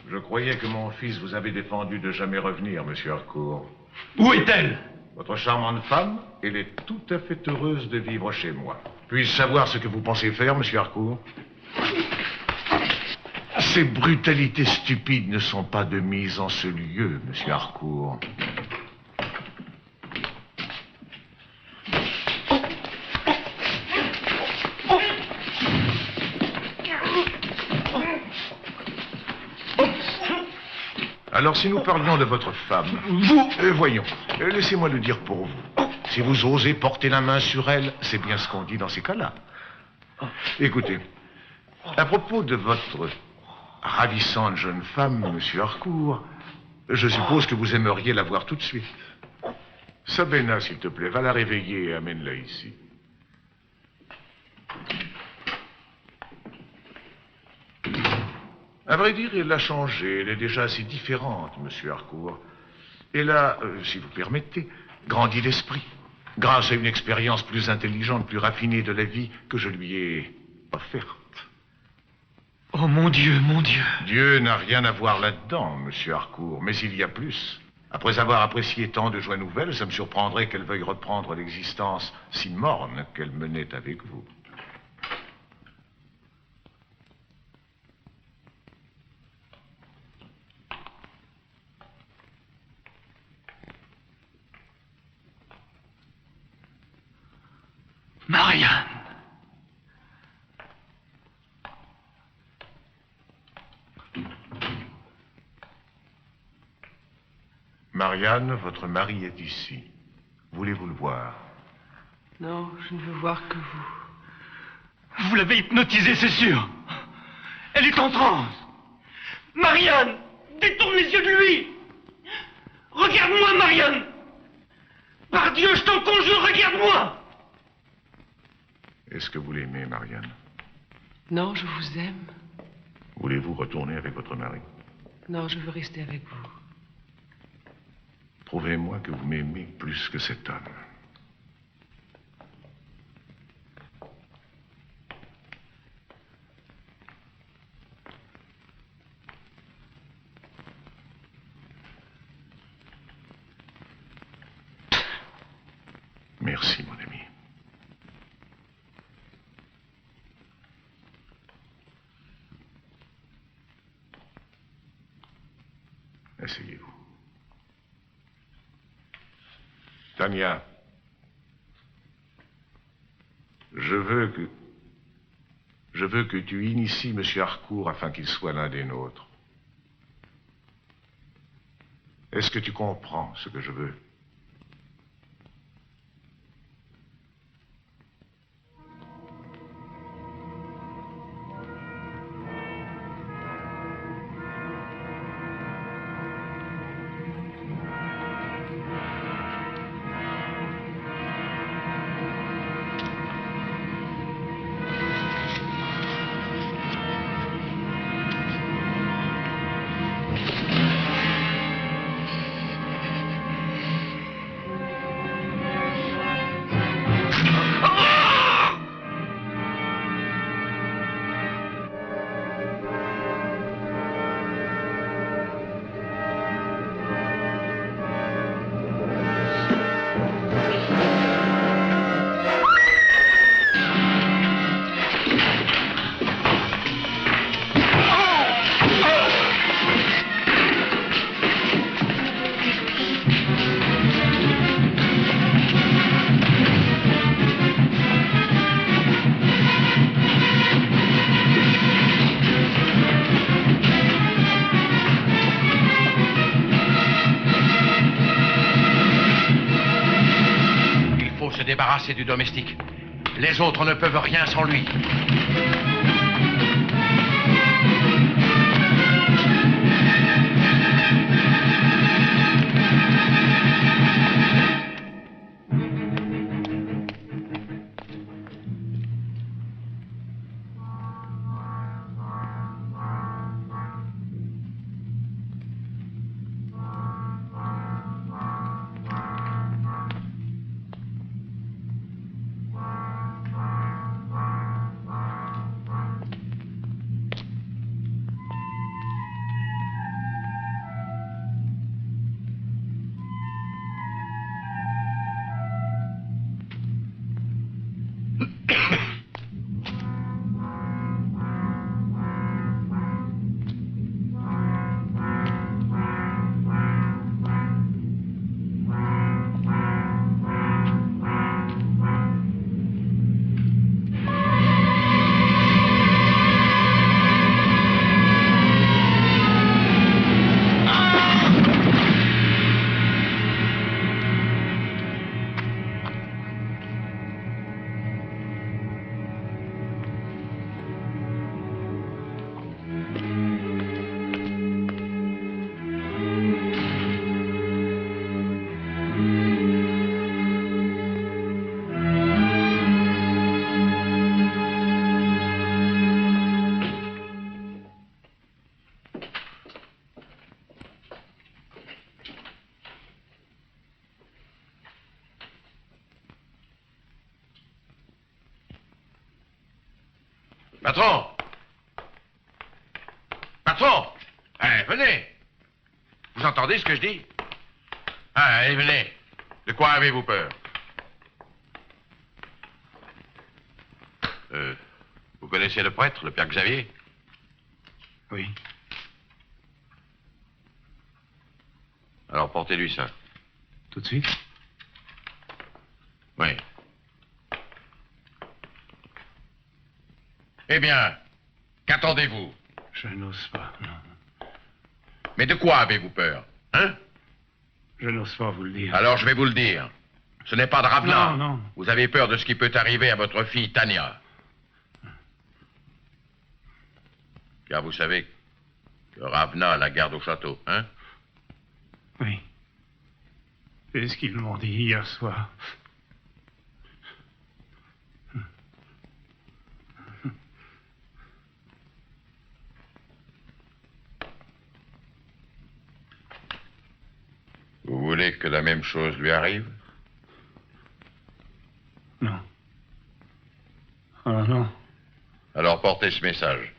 Je croyais que mon fils vous avait défendu de jamais revenir, monsieur Harcourt. Où est-elle? Votre charmante femme, elle est tout à fait heureuse de vivre chez moi. Puis-je savoir ce que vous pensez faire, monsieur Harcourt? Ces brutalités stupides ne sont pas de mise en ce lieu, monsieur Harcourt. Alors, si nous parlions de votre femme... Vous... voyons, laissez-moi le dire pour vous. Si vous osez porter la main sur elle, c'est bien ce qu'on dit dans ces cas-là. Écoutez, à propos de votre ravissante jeune femme, monsieur Harcourt, je suppose que vous aimeriez la voir tout de suite. Sabena, s'il te plaît, va la réveiller et amène-la ici. À vrai dire, elle a changé. Elle est déjà assez différente, monsieur Harcourt. Elle a, si vous permettez, grandi d'esprit, grâce à une expérience plus intelligente, plus raffinée de la vie que je lui ai offerte. Oh, mon Dieu, mon Dieu. Dieu n'a rien à voir là-dedans, monsieur Harcourt, mais il y a plus. Après avoir apprécié tant de joies nouvelles, ça me surprendrait qu'elle veuille reprendre l'existence si morne qu'elle menait avec vous. Marianne. Marianne, votre mari est ici. Voulez-vous le voir? Non, je ne veux voir que vous. Vous l'avez hypnotisée, c'est sûr. Elle est en transe. Marianne, détourne les yeux de lui. Regarde-moi, Marianne. Par Dieu, je t'en conjure, regarde-moi. Est-ce que vous l'aimez, Marianne? Non, je vous aime. Voulez-vous retourner avec votre mari? Non, je veux rester avec vous. Prouvez-moi que vous m'aimez plus que cet homme. Merci, mon ami. Asseyez-vous. Tania, je veux que tu inities M. Harcourt afin qu'il soit l'un des nôtres. Est-ce que tu comprends ce que je veux? débarrasser du domestique. Les autres ne peuvent rien sans lui. Patron! Patron! Venez! Vous entendez ce que je dis? Allez, venez. De quoi avez-vous peur? Vous connaissez le prêtre, le père Xavier? Oui. Alors portez-lui ça. Tout de suite? Oui. Eh bien, qu'attendez-vous? Je n'ose pas, non. Mais de quoi avez-vous peur? Hein? Je n'ose pas vous le dire. Alors je vais vous le dire. Ce n'est pas de Ravna. Non, non. Vous avez peur de ce qui peut arriver à votre fille Tania. Car vous savez que Ravna la garde au château, hein? Oui. C'est ce qu'ils m'ont dit hier soir. Vous voulez que la même chose lui arrive? Non. Ah non. Alors portez ce message.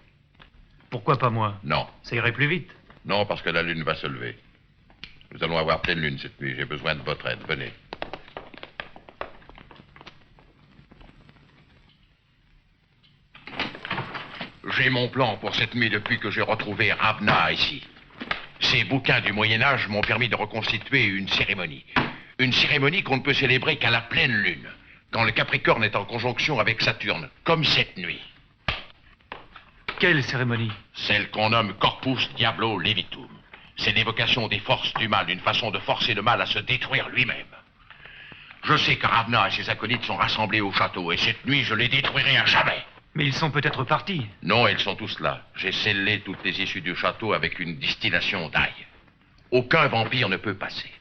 Pourquoi pas moi? Non. Ça irait plus vite. Non, parce que la lune va se lever. Nous allons avoir pleine lune cette nuit. J'ai besoin de votre aide. Venez. J'ai mon plan pour cette nuit depuis que j'ai retrouvé Ravna ici. Ces bouquins du Moyen-Âge m'ont permis de reconstituer une cérémonie. Une cérémonie qu'on ne peut célébrer qu'à la pleine lune, quand le Capricorne est en conjonction avec Saturne, comme cette nuit. Quelle cérémonie? Celle qu'on nomme Corpus Diablo Levitum. C'est l'évocation des forces du mal, une façon de forcer le mal à se détruire lui-même. Je sais que Ravna et ses acolytes sont rassemblés au château, et cette nuit, je les détruirai à jamais. Mais ils sont peut-être partis. Non, ils sont tous là. J'ai scellé toutes les issues du château avec une distillation d'ail. Aucun vampire ne peut passer.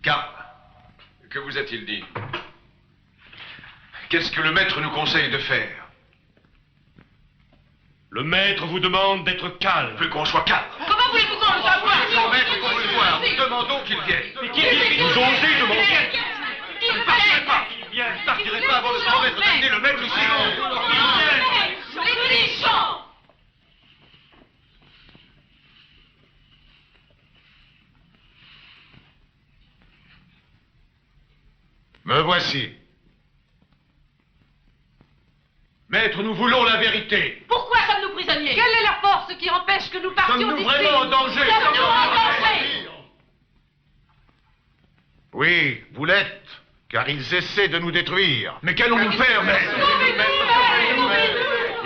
Que vous a-t-il dit? Qu'est-ce que le maître nous conseille de faire? Le maître vous demande d'être calme. Il veut qu'on soit calme. Comment voulez-vous qu'on le savoir? Son maître qu'on veut le voir. Nous demandons qu'il vienne. Mais qui vous osez demander? Je ne partirai pas avant de s'en mettre d'amener le maître ici. Les méchants! Me voici. Maître, nous voulons la vérité. Pourquoi sommes-nous prisonniers? Quelle est la force qui empêche que nous partions Sommes-nous d'ici? vraiment en danger? Sommes-nous en danger? Oui, vous l'êtes, car ils essaient de nous détruire. Mais qu'allons-nous faire, maître?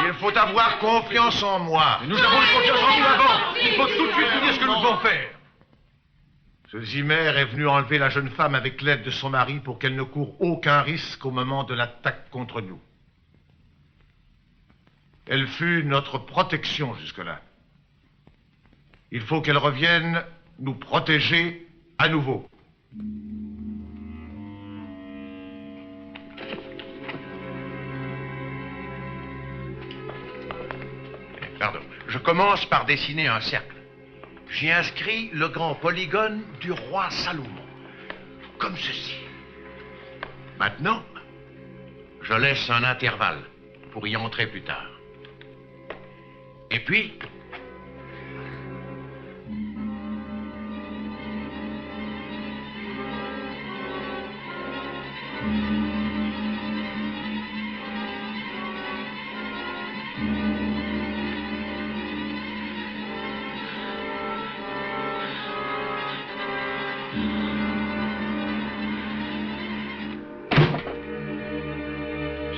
Il faut avoir confiance en moi. Nous avons eu confiance en vous avant. Il faut tout de suite nous dire ce que nous devons faire. Ce Zimmer est venu enlever la jeune femme avec l'aide de son mari pour qu'elle ne court aucun risque au moment de l'attaque contre nous. Elle fut notre protection jusque-là. Il faut qu'elle revienne nous protéger à nouveau. Pardon. Je commence par dessiner un cercle. J'y inscris le grand polygone du roi Salomon, comme ceci. Maintenant, je laisse un intervalle pour y entrer plus tard. Et puis,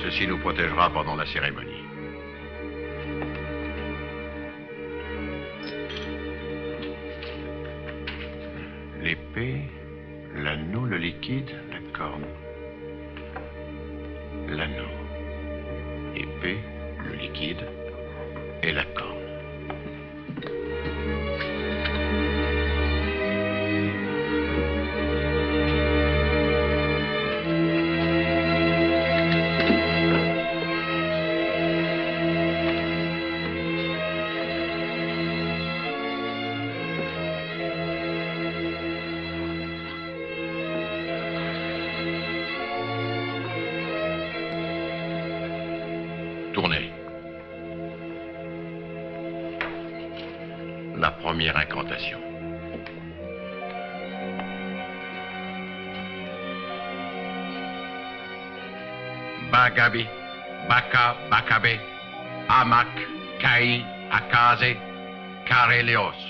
ceci nous protégera pendant la cérémonie. L'épée, l'anneau, le liquide, la corne. L'anneau, épée, le liquide et la corne. Tournez. La première incantation. Bagabi, Baka, Bakabe, Amak, Kai, Akaze, Kareleos.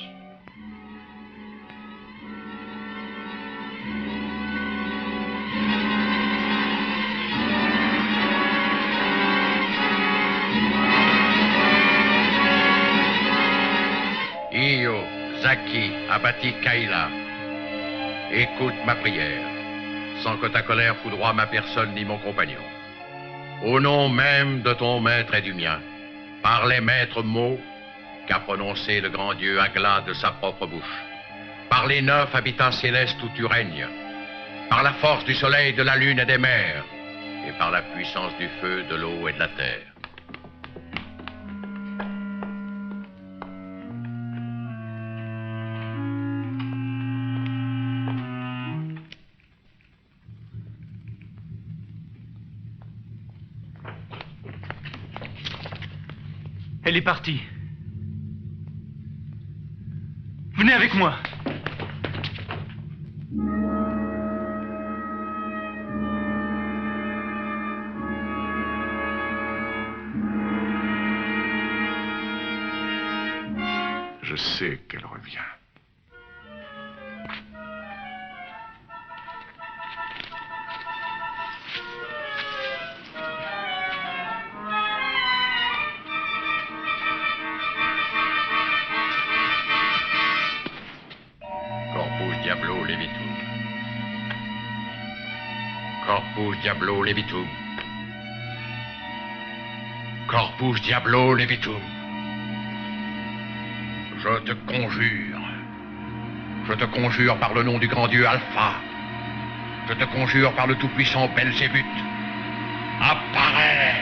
Io, Zaki, Abati, Kaila, écoute ma prière, sans que ta colère foudroie ma personne ni mon compagnon. Au nom même de ton maître et du mien, par les maîtres mots qu'a prononcé le grand Dieu Agla de sa propre bouche, par les 9 habitants célestes où tu règnes, par la force du soleil, de la lune et des mers, et par la puissance du feu, de l'eau et de la terre. Elle est partie. Venez avec moi. Je sais qu'elle revient. Corpus Diablo Levitum. Corpus Diablo Levitum. Corpus Diablo Levitum. Je te conjure par le nom du grand Dieu Alpha. Je te conjure par le tout-puissant Belzébuth. Apparais!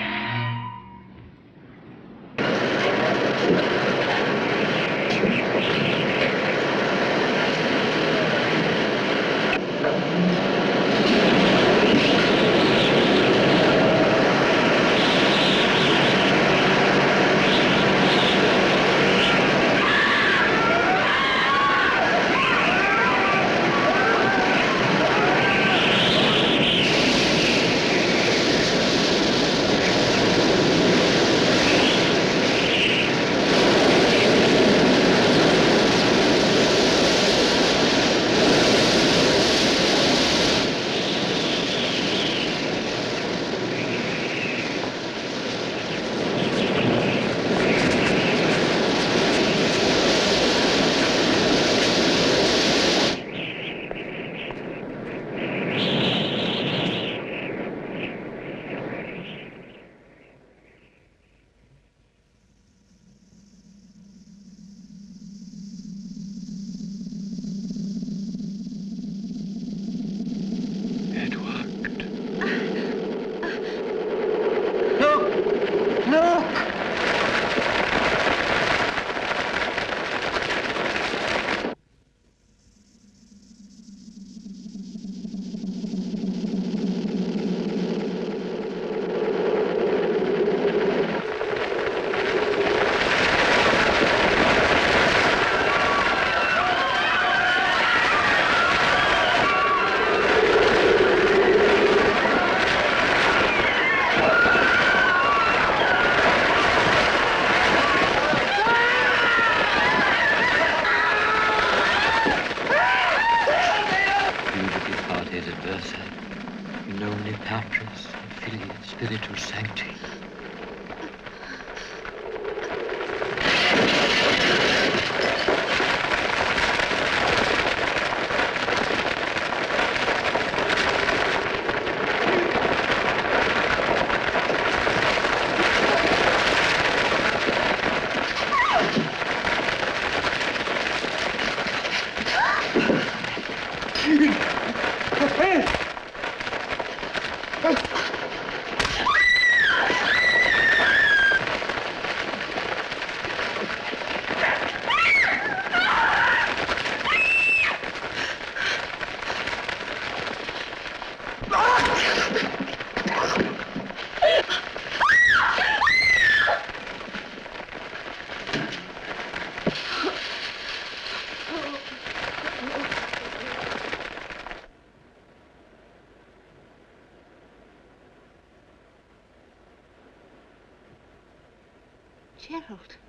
told.